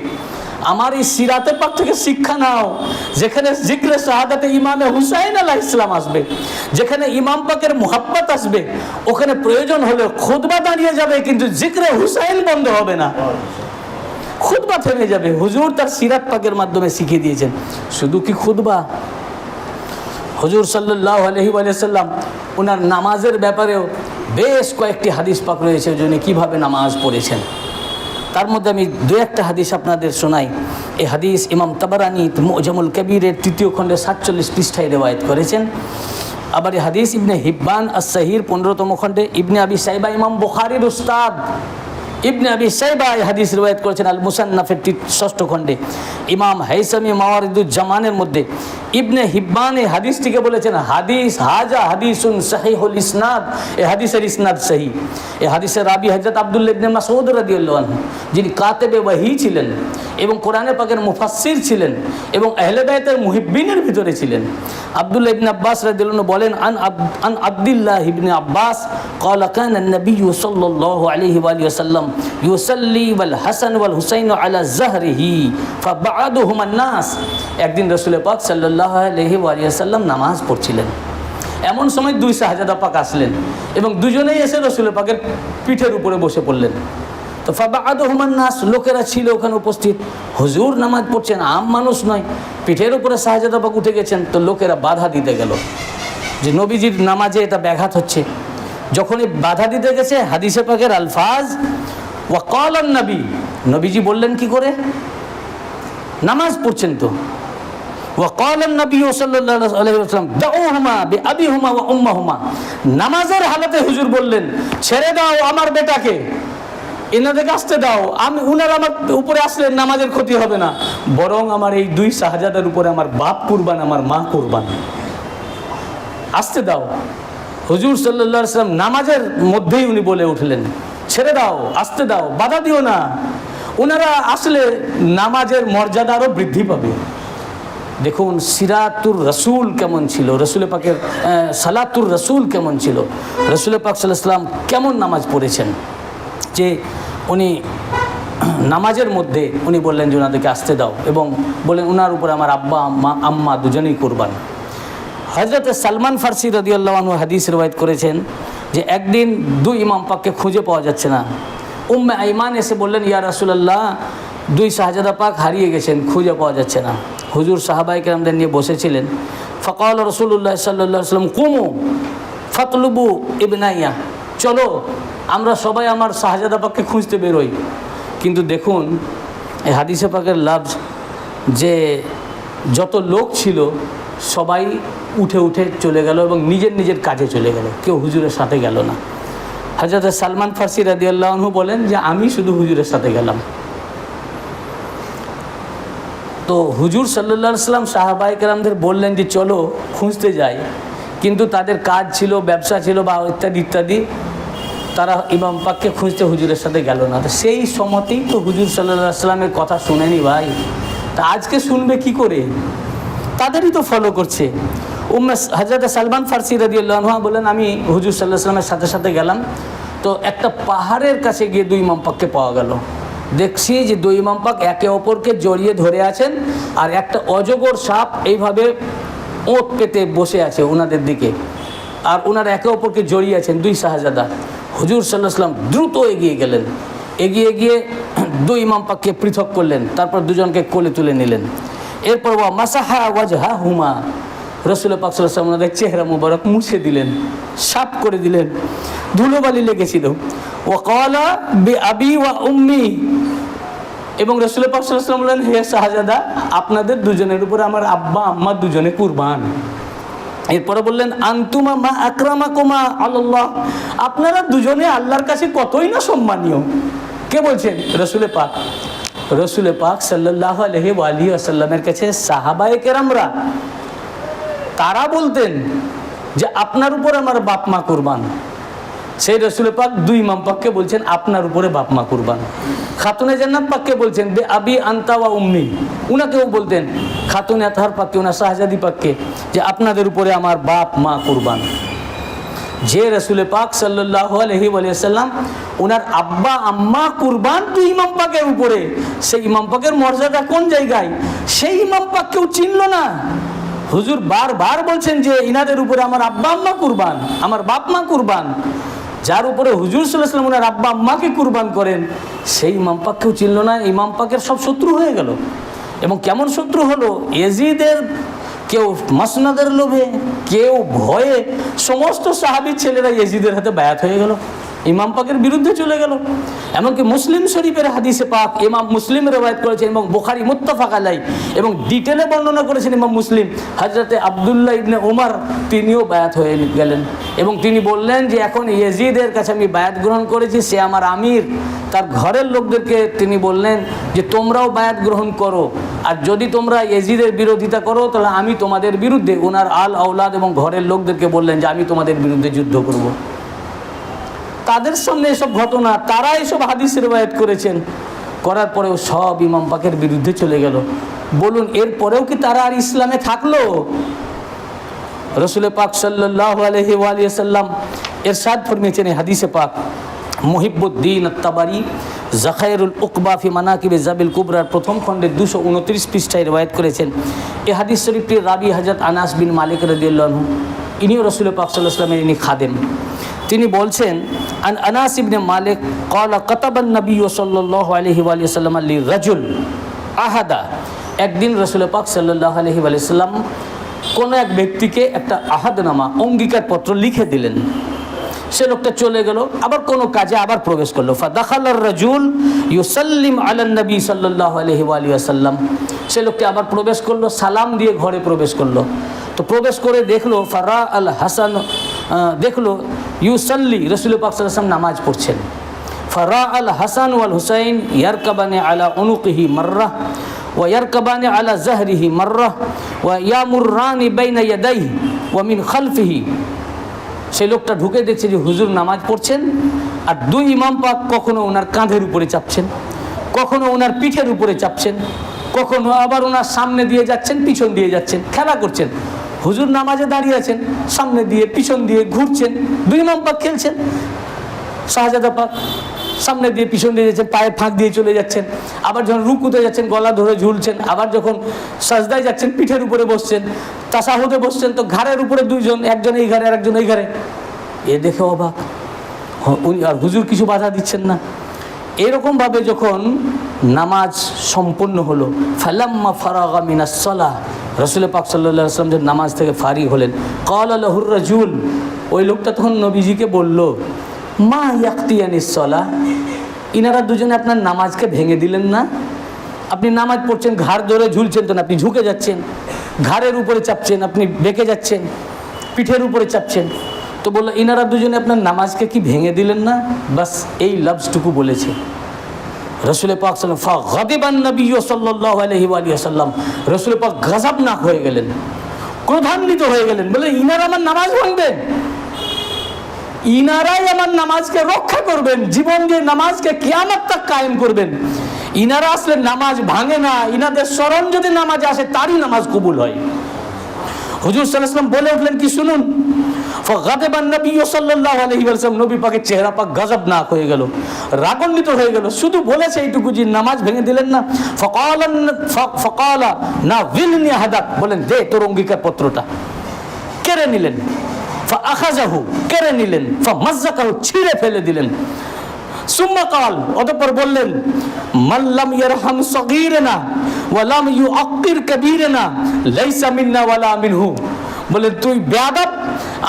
A: আমার এই সিরাতে পাক থেকে শিক্ষা নাও, যেখানে জিক্রে শাহাদাতে ইমামে হুসাইন আলাইহিস সালাম আসবে, যেখানে ইমাম পাকের মুহাব্বত আসবে, ওখানে প্রয়োজন হলে খুতবা দাঁড়িয়ে যাবে, কিন্তু জিক্রে হুসাইন বন্ধ হবে না, খুতবা থেমে যাবে। হুজুর তার সিরাত পাকের মাধ্যমে শিখিয়ে দিয়েছেন। শুধু কি খুতবা, হুজুর সাল্লাল্লাহু আলাইহি ওয়া সাল্লাম ওনার নামাজের ব্যাপারেও বেশ কয়েকটি হাদিস পাক রয়েছে যিনি কীভাবে নামাজ পড়েছেন। তার মধ্যে আমি দু একটা হাদিস আপনাদের শোনাই। এই হাদিস ইমাম তাবারানি মুজামুল কবিরের 3য় খণ্ডে 47 পৃষ্ঠায় রিওয়ায়াত করেছেন। আবার এই হাদিস ইবনে হিব্বান আস-সাহির 15তম খণ্ডে, ইবনে আবি সাইবা ইমাম বুখারীর উস্তাদ ইবনে আবি সাইবা এই হাদিস রিওয়ায়াত করেছেন আল মুসান্নাফের 6ষ্ঠ খণ্ডে, ইমাম হাইসামি মাওয়ারিদুজ জামানের মধ্যে ইবনে হিব্বান এই হাদিসটিকে বলেছেন হাদিস হাজা হাদিসুন সহিহুল ইসনাদ, এই হাদিসের ইসনাদ সহিহ। এই হাদিসের রাবি হযরত আব্দুল্লাহ ইবনে মাসউদ রাদিয়াল্লাহু আনহু, যিনি কাতেবে ওয়াহি ছিলেন এবং কোরআনে পাকের মুফাসসির ছিলেন এবং আহলে বাইতের মুহিব্বিনের ভিতরে ছিলেন। আব্দুল্লাহ ইবনে আব্বাস রাদিয়াল্লাহু আনহু বলেন, আন আব্দুল্লাহ ইবনে আব্বাস قال كان النبي صلى الله عليه واله وسلم يصلي والحسن والحسين على ظهره فبعدهما الناس। একদিন রাসূল পাক সাল্লাল্লাহু আলাইহি ওয়াসাল্লাম নামাজ পড়ছিলেন, এমন সময় দুই শাহজাদা পাক আসলেন এবং দুজনেই এসে রাসূল পাকের পিঠের উপরে বসে পড়লেন। তো ফাবাদুহুমান নাস, লোকেরা ছিল ওখানে উপস্থিত, হুজুর নামাজ পড়ছেন, আম মানুষ নয়, পিঠের উপরে শাহজাদা পাক উঠে গেছেন। তো লোকেরা বাধা দিতে গেল যে নবীজির নামাজে এটা ব্যাঘাত হচ্ছে। যখনই বাধা দিতে গেছে, হাদিসে পাকের আলফাজ ওয়াকালান নবী, নবীজি বললেন কি করে, নামাজ পড়ছেন তো, ওয়াকালান নবী সাল্লাল্লাহু আলাইহি ওয়াসাল্লাম দাউহুমা বিআবিহুমা ওয়া উম্মাহুমা, নামাজের হালতে হুজুর বললেন ছেড়ে দাও আমার বেটাকে, এনাদেরকে আসতে দাও, আমি উনার আমার উপরে আসলে নামাজের ক্ষতি হবে না, বরং আমার এই দুই শাহজাদার উপরে আমার বাপ কুরবান, আমার মা কুরবান, আসতে দাও। হুজুর সাল্লাল্লাহু আলাইহি ওয়াসাল্লাম নামাজের মধ্যেই উনি বলে উঠলেন ছেড়ে দাও, আসতে দাও, বাধা দিও না, ওনারা আসলে নামাজের মর্যাদা আরও বৃদ্ধি পাবে। দেখুন সিরাতুর রসুল কেমন ছিল, রসুল পাকের সালাতুর রসুল কেমন ছিল, রসুল পাক সাল্লাল্লাহু আলাইহি ওয়াসাল্লাম কেমন নামাজ পড়েছেন, যে উনি নামাজের মধ্যে উনি বললেন যে ওনাদেরকে আসতে দাও এবং বললেন ওনার উপরে আমার আব্বা আম্মা দুজনেই কুরবান। হযরত সালমান ফারসি রাদিয়াল্লাহু আনহু হাদিস রিওয়ায়াত করেছেন যে একদিন দুই ইমাম পাককে খুঁজে পাওয়া যাচ্ছে না। উম্মে আইমান এসে বললেন, ইয়া রাসূলুল্লাহ, দুই শাহজাদা পাক হারিয়ে গেছেন, খুঁজে পাওয়া যাচ্ছে না। হুজুর সাহাবায়ে কেরামদের নিয়ে বসেছিলেন। ফাকাল রাসূলুল্লাহ সাল্লাল্লাহু আলাইহি ওয়াসাল্লাম কুমু ফাতলুবু ইবনাইয়া, চলো আমরা সবাই আমার শাহজাদা পাককে খুঁজতে বেরোই। কিন্তু দেখুন এই হাদিসে পাকের লাফজ যে যত লোক ছিল সবাই উঠে উঠে চলে গেল এবং নিজের নিজের কাজে চলে গেল, কেউ হুজুরের সাথে গেল না। হযরত সালমান ফারসি রাদিয়াল্লাহু আনহু বলেন যে আমি শুধু হুজুরের সাথে গেলাম। তো হুজুর সাল্লাল্লাহু আলাইহি ওয়াসাল্লাম সাহাবায়ে কেরামদের বললেন যে চলো খুঁজতে যাই, কিন্তু তাদের কাজ ছিল, ব্যবসা ছিল বা ইত্যাদি ইত্যাদি, তারা ইমাম পাককে খুঁজতে হুজুরের সাথে গেল না। তো সেই সময়তেই তো হুজুর সাল্লাল্লাহু আলাইহি ওয়াসাল্লামের কথা শুনেনি ভাই, তা আজকে শুনবে কি করে, তাদেরই তো ফলো করছে। হযরত সালমান ফারসি রাদিয়াল্লাহু আনহু বলেন আমি হুজুর সাল্লাল্লাহু আলাইহি ওয়াসাল্লামের সাথে সাথে গেলাম। তো একটা পাহাড়ের কাছে গিয়ে দুই ইমাম পাককে পাওয়া গেল। দেখছি যে দুই ইমাম পাক একে অপরকে জড়িয়ে ধরে আছেন আর একটা অজগর সাপ এইভাবে ওঁত পেতে বসে আছে ওনাদের দিকে, আর ওনারা একে অপরকে জড়িয়ে আছেন দুই শাহজাদা। হুজুর সাল্লাল্লাহু আলাইহি ওয়াসাল্লাম দ্রুত এগিয়ে গেলেন, এগিয়ে গিয়ে দুই ইমাম পাককে পৃথক করলেন, তারপর দুজনকে কোলে তুলে নিলেন। এরপর মাসাহা ওয়াজহাহুমা, রাসূল পাক সাল্লাল্লাহু আলাইহি ওয়াসাল্লাম ওনাদের চেহারা মুবারক মুছে দিলেন, সাফ করে দিলেন, ধুলোবালি লেগেছিল। ওয়াকালা বিআবি ওয়া উম্মি, এবং রাসূল পাক সাল্লাল্লাহু আলাইহি ওয়াসাল্লাম বললেন হে শাহজাদা, আপনাদের দুজনের উপরে আমার আব্বা আম্মা দুজনে কুরবান। এরপরে বললেন আনতুমা মা আকরামাকুমা আল্লাহ, আপনারা দুজনে আল্লাহর কাছে কতই না সম্মানীয়। কে বলছেন? রাসূল পাক। রাসূল পাক সাল্লাল্লাহু আলাইহি ওয়াসাল্লামের কাছে সাহাবায়ে কেরামরা তারা বলতেন যে আপনার উপর আমার বাপ মা কুরবান। সেই রাসূল পাক দুই ইমাম পাককে বলছেন আপনার উপরে বাপ মা কুরবান। খাতুনে জান্নাত পাককে বলছেন বে আবি আনতা ওয়া উম্মি, উনাকেও বলতেন খাতুনে আতহার পাককে, ওনার শাহজাদি পাককে, যে আপনাদের উপরে আমার বাপ মা কুরবান। যে রাসূল পাক সাল্লাল্লাহু আলাইহি ওয়াসাল্লাম ওনার আব্বা আম্মা কুরবান দুই ইমাম পাকের উপরে, সেই ইমাম পাকের মর্যাদা কোন জায়গায়, সেই ইমাম পাককেও চিনল না। হুজুর বারবার বলছেন যে ইনাদের উপরে আমার আব্বা আম্মা কুরবান, আমার বাপ মা কুরবান। যার উপরে হুজুর সাল্লাল্লাহু আলাইহি ওয়াসাল্লাম ওনার আব্বা আম্মাকে কুরবান করেন, সেই ইমাম পাককেও চিনল না। ইমাম পাকের সব শত্রু হয়ে গেল। এবং কেমন শত্রু হলো, ইয়াজিদের কেউ মাসনাদের লোভে, কেউ ভয়ে, সমস্ত সাহাবীর ছেলেরা ইয়াজিদের হাতে বায়াত হয়ে গেল। ইমাম পাকের বিরুদ্ধে চলে গেল। এমনকি মুসলিম শরীফের হাদিসে পাক ইমাম মুসলিম রওয়ায়াত করেছেন এবং বুখারী মুত্তাফাক আলাইহি এবং ডিটেলে বর্ণনা করেছেন ইমাম মুসলিম, হযরতে আব্দুল্লাহ ইবনে উমর তিনিও বায়াত হয়ে গেলেন এবং তিনি বললেন যে এখন ইয়াজিদের কাছে আমি বায়াত গ্রহণ করেছি, সে আমার আমির। তার ঘরের লোকদেরকে তিনি বললেন যে তোমরাও বায়াত গ্রহণ করো, আর যদি তোমরা ইয়াজিদের বিরোধিতা করো তাহলে আমি তোমাদের বিরুদ্ধে, ওনার আল আওলাদ এবং ঘরের লোকদেরকে বললেন যে আমি তোমাদের বিরুদ্ধে যুদ্ধ করব। তাদের সামনে এসব ঘটনা, তারা এসব হাদিস রিওয়ায়াত করেছেন, করার পরেও সব ইমাম পাকের বিরুদ্ধে চলে গেল। বলুন এরপরেও কি তারা আর ইসলামে থাকলো? রাসূল পাক সাল্লাল্লাহু আলাইহি ওয়া সাল্লাম ইরশাদ ফরমিয়েছেন হাদিসে পাক, মুহিব্বুদ্দিন আত-তাবারি জাখায়রুল উকবা ফি মানাকিবে জাবিল কুবরার প্রথম খণ্ডের 229 পৃষ্ঠায় রিওয়ায়াত করেছেন। এই হাদিস শরীফটির রাবি হযরত আনাস বিন মালিক রাদিয়াল্লাহু আনহু, ইনিও রাসূল পাক সাল্লাল্লাহু আলাইহি ওয়াসাল্লামের ইনি খাদেম। তিনি বলছেন আন আনাস ইবনে মালিক ক্বালা কাতাবান নবী সাল্লাল্লাহু আলাইহি ওয়া সাল্লাম লিরাজুল আহাদা, একদিন রাসূল পাক সাল্লাল্লাহু আলাইহি ওয়া সাল্লাম কোন এক ব্যক্তিকে একটা আহাদনামা অঙ্গীকার পত্র লিখে দিলেন। সে লোকটা চলে গেল, আবার কোনো কাজে আবার প্রবেশ করলো। ফাদাখালার রাজুল ইউসাল্লিম আলান নবী সাল্লাল্লাহু আলাইহি ওয়া সাল্লাম, সে লোকটা আবার প্রবেশ করলো, সালাম দিয়ে ঘরে প্রবেশ করলো। তো প্রবেশ করে দেখলো ফারা আল হাসান, দেখলো ইউসাল্লি, রাসূল পাক সাল্লাল্লাহু আলাইহি ওয়াসাল্লাম নামাজ পড়ছেন। ফারা আল হাসান ওয়াল হুসাইন ইয়ারকাবানি আলা উনুকিহি মাররা ওয়া ইয়ারকাবানি আলা জাহরিহি মাররা ওয়া ইয়ামুররানি বাইনা ইয়াদাইহি ওয়া মিন খালফিহি। সেই লোকটা ঢুকে দেখছে যে হুজুর নামাজ পড়ছেন, আর দুই ইমাম পাক কখনো ওনার কাঁধের উপরে চাপছেন, কখনো ওনার পিঠের উপরে চাপছেন, কখনো আবার ওনার সামনে দিয়ে যাচ্ছেন, পিছন দিয়ে যাচ্ছেন, খেলা করছেন। হুজুর নামাজে দাঁড়িয়ে আছেন, সামনে দিয়ে পিছন দিয়ে ঘুরছেন, দুই ইমাম পাক খেলছেন। শাহজাদা পাক সামনে দিয়ে পিছন দিয়ে যাচ্ছেন, পায়ের ফাঁক দিয়ে চলে যাচ্ছেন, আবার যখন রুকুতে যাচ্ছেন গলা ধরে ঝুলছেন, আবার যখন সাজদায় যাচ্ছেন পিঠের উপরে বসছেন, তাশাহুদে বসছেন তো ঘাড়ের উপরে দুইজন, একজন এই ঘাড়ে আর একজন এই ঘাড়ে। এ দেখে অবাক, আর হুজুর কিছু বাধা দিচ্ছেন না। এরকমভাবে যখন নামাজ সম্পন্ন হলো, ফালাম্মা ফারাগা মিনাস সালাহ, রাসূল পাক সাল্লাল্লাহু আলাইহি ওয়াসাল্লাম যখন নামাজ থেকে ফারিগ হলেন, ক্বালা লাহুর রাজুল, ওই লোকটা তখন নবীজিকে বলল, মা ইয়াক্তিয়ানিস সালাহ, ইনারা দুজনে আপনার নামাজকে ভেঙে দিলেন না? আপনি নামাজ পড়ছেন, ঘাড় ধরে ঝুলছেন তো না, আপনি ঝুঁকে যাচ্ছেন, ঘাড়ের উপরে চাপছেন, আপনি বেঁকে যাচ্ছেন, পিঠের উপরে চাপছেন। তো বললো ইনারা দুজনে আপনার নামাজকে কি ভেঙে দিলেন না? বাস এই লফজটুকু বলেছে। রাসূল পাক ফাগাদিবান নবী সাল্লাল্লাহু আলাইহি ওয়া সাল্লাম, রাসূল পাক গজবনাক হয়ে গেলেন, ক্রোধান্বিত হয়ে গেলেন, বলে ইনারা আমার নামাজ ভাঙবেন, ইনারাই আমার নামাজকে রক্ষা করবেন, জীবন দিয়ে নামাজকে কিয়ামত তাক কায়েম করবেন। ইনারা আসলে নামাজ ভাঙে না, ইনাদের স্মরণ যদি নামাজে আসে তারই নামাজ কবুল হয়। হুজুর সাল্লাল্লাহু আলাইহি ওয়াসাল্লাম বলে উঠলেন কি শুনুন, ফাগাদিবান নবী সাল্লাল্লাহু আলাইহি ওয়াসাল্লাম, নবী পাকের চেহারা পাক গজবনাক হয়ে গেল, রাগান্বিত হয়ে গেল। শুধু বলেছে এইটুকু যে নামাজ ভেঙে দিলেন না। ফাকালা না বিলনি হাদাক, বলেন দে তোর অঙ্গীকার পত্রটা। কেড়ে নিলেন, ফাআখাযাহু, কেড়ে নিলেন, ফামাজ্জাকাহু, ছিঁড়ে ফেলে দিলেন। সুম্মা কাল, অতঃপর বললেন, মাল্লাম ইয়ারহাম সগীরানা ওয়া লাম ইউআক্কির কাবীরানা লাইসা মিন্না ওয়ালা মিনহু, বলে তুই বেয়াদব,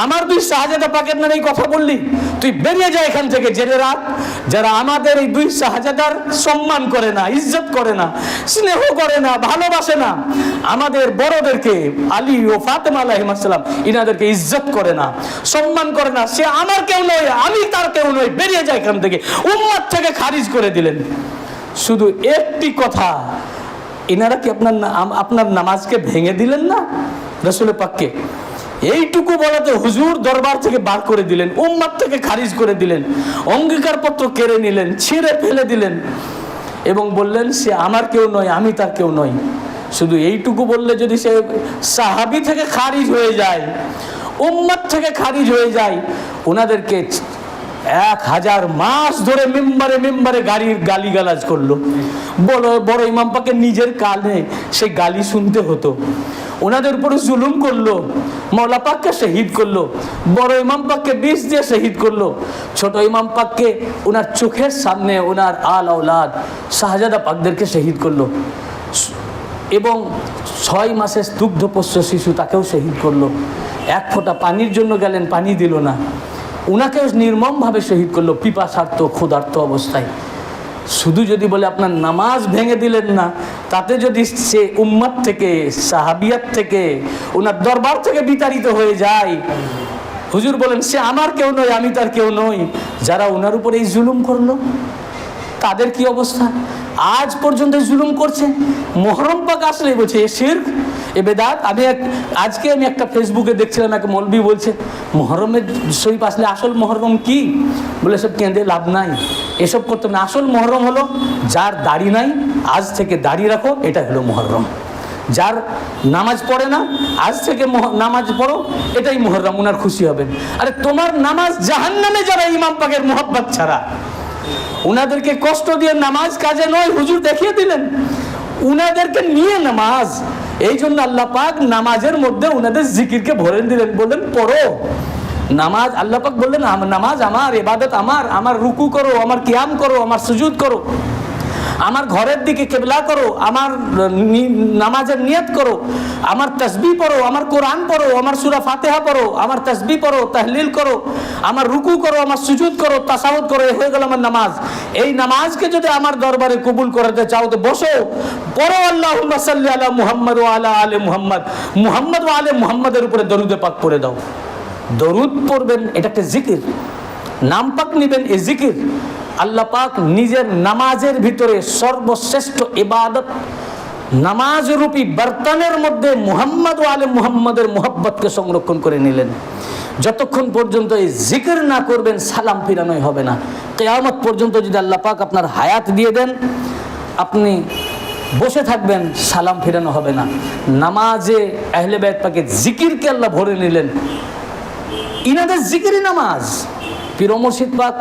A: আমার দুই শাহজাদা পাকের নামে এই কথা বললি, তুই বেরিয়ে যা এখান থেকে, জেনে রাখ যারা আমাদের এই দুই শাহজাদার সম্মান করে না, ইজ্জত করে না, স্নেহ করে না, ভালোবাসে না, আমাদের বড়দেরকে আলী ও ফাতেমা আলাইহিস সালাম ইনাদেরকে ইজ্জত করে না, সম্মান করে না, সে আমার কেউ নয়, আমি তার কেউ নই, বেরিয়ে যায় এখান থেকে, উম্মত থেকে খারিজ করে দিলেন। শুধু একটি কথা, ইনারা কি আপনার নামাজকে ভেঙে দিলেন না? রাসূল পাককে এইটুকু বলাতে হুজুর দরবার থেকে বার করে দিলেন, উম্মত থেকে খারিজ করে দিলেন, অঙ্গীকার পত্র কেড়ে নিলেন, ছিঁড়ে ফেলে দিলেন এবং বললেন সে আমার কেউ নয়, আমি তার কেউ নই। শুধু এইটুকু বললে যদি সে সাহাবী থেকে খারিজ হয়ে যায়, উম্মত থেকে খারিজ হয়ে যায়, ওনাদেরকে 1000 মাস ধরে মেম্বারে গালিগালাজ করলো। বড় ইমাম পাকে নিজের কানে সেই গালি শুনতে হতো, ওনাদের উপরে জুলুম করলো, মওলা পাককে শহীদ করলো, বড় ইমাম পাককে বিষ দিয়ে শহীদ করলো, ছোট ইমাম পাককে ওনার চোখের সামনে ওনার আল আওলাদ শাহজাদা পাকদেরকে শহীদ করলো, এবং 6 মাসের দুগ্ধপোষ্য শিশু তাকেও শহীদ করলো। এক ফোঁটা পানির জন্য গেলেন, পানি দিল না। উনাকেও নির্মমভাবে শহীদ করলো পিপাসার্থ ক্ষুধার্ত অবস্থায়। শুধু যদি বলে আপনার নামাজ ভেঙে দিলেন না, তাতে যদি সে উম্মত থেকে, সাহাবিয়াত থেকে, ওনার দরবার থেকে বিতাড়িত হয়ে যায়, হুজুর বলেন সে আমার কেউ নয়, আমি তার কেউ নই। যারা ওনার উপরে এই জুলুম করলো তাদের কি অবস্থা? আজ পর্যন্ত জুলুম করছে। মুহররম পাক আসলে বলছে এ শিরক, এ বেদাত। আজকে আমি একটা ফেসবুকে দেখছিলাম, এক মৌলবি বলছে মুহররমের শরীফ আসলে আসল মুহররম কি? বলে সব কেঁদে লাভ নাই, এসব করতে না। আসল মুহররম হলো যার দাড়ি নাই, আজ থেকে দাড়ি রাখো, এটা হলো মুহররম। যার নামাজ পড়ে না, আজ থেকে নামাজ পড়ো, এটাই মুহররম, উনার খুশি হবেন। আরে তোমার নামাজ জাহান্নামে যাবে ইমাম পাকের মোহাব্বত ছাড়া। উনাদেরকে কষ্ট দিয়ে নামাজ কাজে নয়, হুজুর দেখিয়ে দিলেন। উনাদেরকে নিয়ে নামাজ, এই জন্য আল্লাহ পাক নামাজের মধ্যে উনাদের জিকিরকে ভরে দিলেন, বললেন পড়ো নামাজ। আল্লাহ পাক বললেন নামাজ আমার, ইবাদত আমার, আমার রুকু করো, আমার কিয়াম করো, আমার সুজুদ করো, আমার ঘরের দিকে কিবলা করো, আমার নামাজের নিয়ত করো, আমার তাসবিহ পড়ো, আমার কোরআন পড়ো, আমার সূরা ফাতিহা পড়ো, আমার তাসবিহ পড়ো, তাহলিল করো, আমার রুকু করো, আমার সুজুদ করো, তাসাহুদ করো। হয়ে গেল আমার নামাজ। এই নামাজকে যদি আমার দরবারে কবুল করতে চাও তো বসো, পড়ো আল্লাহুম্মা সাল্লি আলা মুহাম্মদ ওয়া আলা আলি মুহাম্মদ, মুহাম্মদ ওয়া আলি মুহাম্মাদের উপরে দরুদে পাক পড়ে দাও। দরুদ পড়বেন, এটা একটা জিকির। নাম পাক নিবেন, এই জিকির। আল্লাহ পাক নিজের নামাজের ভিতরে সর্বশ্রেষ্ঠ ইবাদত নামাজ রূপী বর্তনের মধ্যে মুহাম্মদ ওয়া আলে মুহাম্মাদের মুহাব্বতকে সংরক্ষণ করে নিলেন। যতক্ষণ পর্যন্ত এই জিকির না করবেন, সালাম ফিরানোই হবে না। কিয়ামত পর্যন্ত যদি আল্লাহ পাক আপনার হায়াত দিয়ে দেন, আপনি বসে থাকবেন, সালাম ফিরানো হবে না। নামাজে আহলে বাইত পাকের জিকিরকে আল্লাহ ভরে নিলেন। ইনাদের জিকিরই নামাজ। পীর মুর্শিদ পাক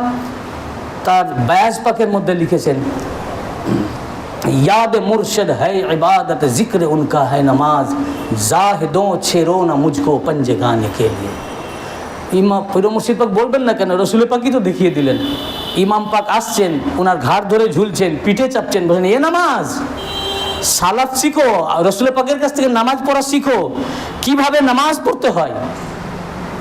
A: তার বায়াজ পাকের মধ্যে লিখেছেন, याद मुर्शिद है इबादत जिक्र उनका है नमाज, जाहिदों छेड़ो ना मुझको पंजे गाने के लिए। ইমাম পীর মুর্শিদ পাক বলবেন না কেন? রসুল পাকই তো দেখিয়ে দিলেন। ইমাম পাক আসছেন, ওনার ঘাড় ধরে ঝুলছেন, পিঠে চাপছেন, বলছেন এ নামাজ। সালাত শিখো, রসুল পাকের কাছ থেকে নামাজ পড়া শিখো, কিভাবে নামাজ পড়তে হয়।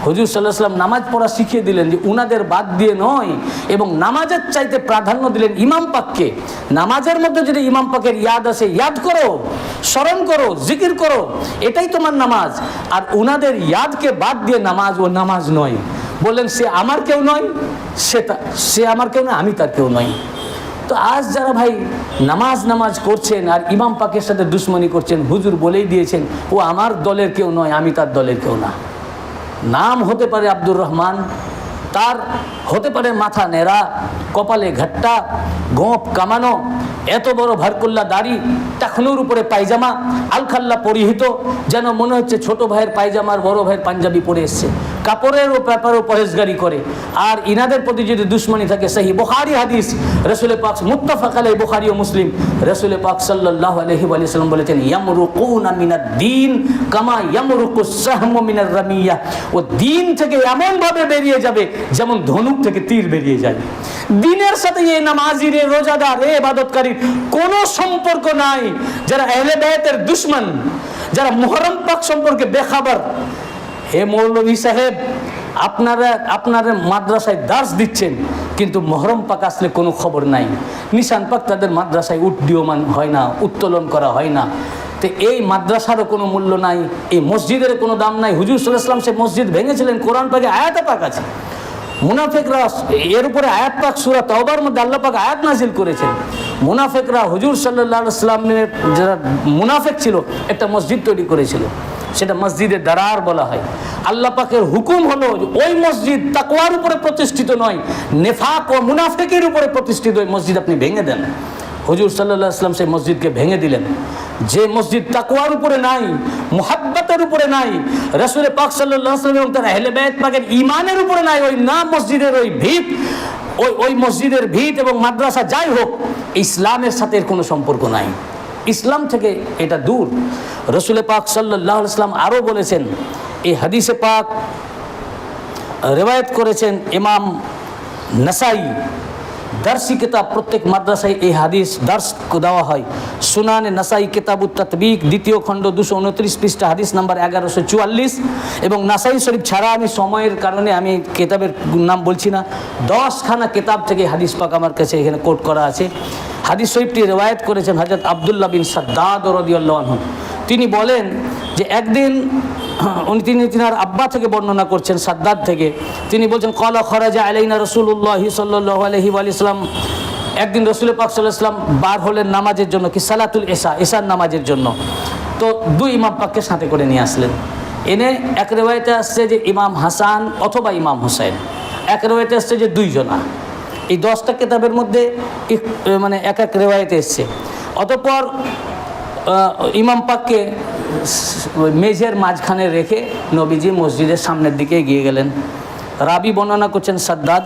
A: হুজুর সাল্লাল্লাহু আলাইহি ওয়াসাল্লাম নামাজ পড়া শিখিয়ে দিলেন, যে উনাদের বাদ দিয়ে নয়, এবং নামাজের চাইতে প্রাধান্য দিলেন ইমাম পাককে। নামাজের মধ্যে যদি ইমাম পাকের ইয়াদ আসে, ইয়াদ করো, স্মরণ করো, জিকির করো, এটাই তোমার নামাজ। আর উনাদের ইয়াদকে বাদ দিয়ে নামাজ, ও নামাজ নয়। বললেন সে আমার কেউ নয়, সে আমার কেউ নয়, আমি তার কেউ নই। তো আজ যারা ভাই নামাজ করছেন আর ইমাম পাকের সাথে দুশ্মনী করছেন, হুজুর বলেই দিয়েছেন ও আমার দলের কেউ নয়, আমি তার দলের কেউ না। নাম হতে পারে আব্দুর রহমান, তার হতে পারে মাথা নেড়া, কপালে ঘাট্টা, গোঁপ কামানো, এত বড় ভারকুল্লা দাড়ি, টাকনুর উপরে পায়জামা, আলখাল্লা পরিহিত, যেন মনে হচ্ছে ছোট ভাইয়ের পায়জামার বড় ভাইয়ের পাঞ্জাবি পরে এসছে, কাপড়েরও ব্যাপারেও পরেশগারি করে। আর ইনাদের প্রতি যদি দুশ্মনী থাকে, সহি বুখারী হাদিস, রাসূল পাক মুত্তাফাক আলাইহি, বুখারী ও মুসলিম, রাসূল পাক সাল্লাল্লাহু আলাইহি ওয়া সাল্লাম বলেছেন, ইয়ামরুকুনা মিনাদ-দ্বীন কামা ইয়ামরুকুস সাহমু মিনার রামিয়া। ও দ্বীন থেকে এমন ভাবে বেরিয়ে যাবে যেমন ধনুক থেকে তীর বেরিয়ে যায়। দ্বীনের সাথে এই নামাজি রে, রোজাদার রে, ইবাদতকারী কোনো সম্পর্ক নাই। যারা আহলে বাইতের দুশমন, যারা মুহররম পাক সম্পর্কে বেখবর, হে মৌলভী সাহেব, আপনারা মাদ্রাসায় দার্স দিচ্ছেন, কিন্তু মুহররম পাক আসলে কোনো খবর নাই। নিশান পাক তাদের মাদ্রাসায় উড্ডীয়মান হয় না, উত্তোলন করা হয় না। তো এই মাদ্রাসারও কোনো মূল্য নাই, এই মসজিদের কোনো দাম নাই। হুজুর সাল্লাল্লাহু আলাইহি ওয়াসাল্লাম সে মসজিদ ভেঙেছিলেন, কোরআন পাকে আয়াত পাক আছে। মুনাফিকরা এর উপরে আয়াত পাক সূরা তাওবার মধ্যে আল্লাহ পাক আয়াত নাজিল করেছেন। মুনাফিকরা হুজুর সাল্লাল্লাহু আলাইহি ওয়াসাল্লামের যারা মুনাফিক ছিল, একটা মসজিদ তৈরি করেছিল, সেটা মসজিদে দারার বলা হয়। আল্লাহ পাকের হুকুম হলো ওই মসজিদ তাকওয়ার উপরে প্রতিষ্ঠিত নয়, নেফাক ও মুনাফিকের উপরে প্রতিষ্ঠিত। ওই মসজিদ আপনি ভেঙে দেন। হুজুর সাল্লাল্লাহু আলাইহি ওয়াসাল্লাম সেই মসজিদকে ভেঙে দিলেন। যে মসজিদ তাকওয়ার উপরে নাই, মুহাব্বতের উপরে নাই, রাসূল পাক সাল্লাল্লাহু আলাইহি ওয়াসাল্লাম এবং তার আহলে বাইত পাকের ঈমানের উপরে নাই, ওই না মসজিদের ওই ভিত, ওই মসজিদের ভিত এবং মাদ্রাসা যাই হোক, ইসলামের সাথে এর কোনো সম্পর্ক নাই, ইসলাম থেকে এটা দূর। রাসূল পাক সাল্লাল্লাহু আলাইহি ওয়াসাল্লাম আরও বলেছেন, এই হাদিসে পাক রিওয়ায়াত করেছেন ইমাম নাসাই, দার্সি কিতাব, প্রত্যেক মাদ্রাসায় এই হাদিস দার্স দেওয়া হয়। সুনানে নাসাই কিতাবুত তাতবিক, দ্বিতীয় খণ্ড 229 পৃষ্ঠা, হাদিস নাম্বার 1144। এবং নাসাই শরীফ ছাড়া আমি সময়ের কারণে আমি কিতাবের নাম বলছি না, 10খানা কিতাব থেকে হাদিস পাক আমার কাছে এখানে কোট করা আছে। হাদিস শরীফটি রিওয়ায়াত করেছেন হযরত আব্দুল্লাহ বিন সাদ্দাদ রাদিয়াল্লাহু আনহু। তিনি বলেন যে একদিন তিনার আব্বা থেকে বর্ণনা করছেন, সাদ্দাদ থেকে। তিনি বলছেন ক্বালা খরাজা আলাইনা রাসূলুল্লাহ সাল্লাল্লাহু আলাইহি ওয়া সাল্লাম, একদিন রাসূল পাক সাল্লাল্লাহু আলাইহি ওয়াসাল্লাম বার হলেন নামাজের জন্য, কি সালাতুল ইশা, ইশার নামাজের জন্য। তো দুই ইমাম পাককে সাথে করে নিয়ে আসলেন। এনে এক রিওয়ায়াতে আসছে যে ইমাম হাসান অথবা ইমাম হুসাইন, এক রিওয়ায়াতে আসছে যে দুইজনা। এই 10টা কিতাবের মধ্যে মানে এক এক রিওয়ায়াতে এসছে। অতঃপর ইমাম পাককে মেঝের মাঝখানে রেখে নবীজি মসজিদের সামনের দিকে এগিয়ে গেলেন। রাবি বর্ণনা করছেন সাদ্দাদ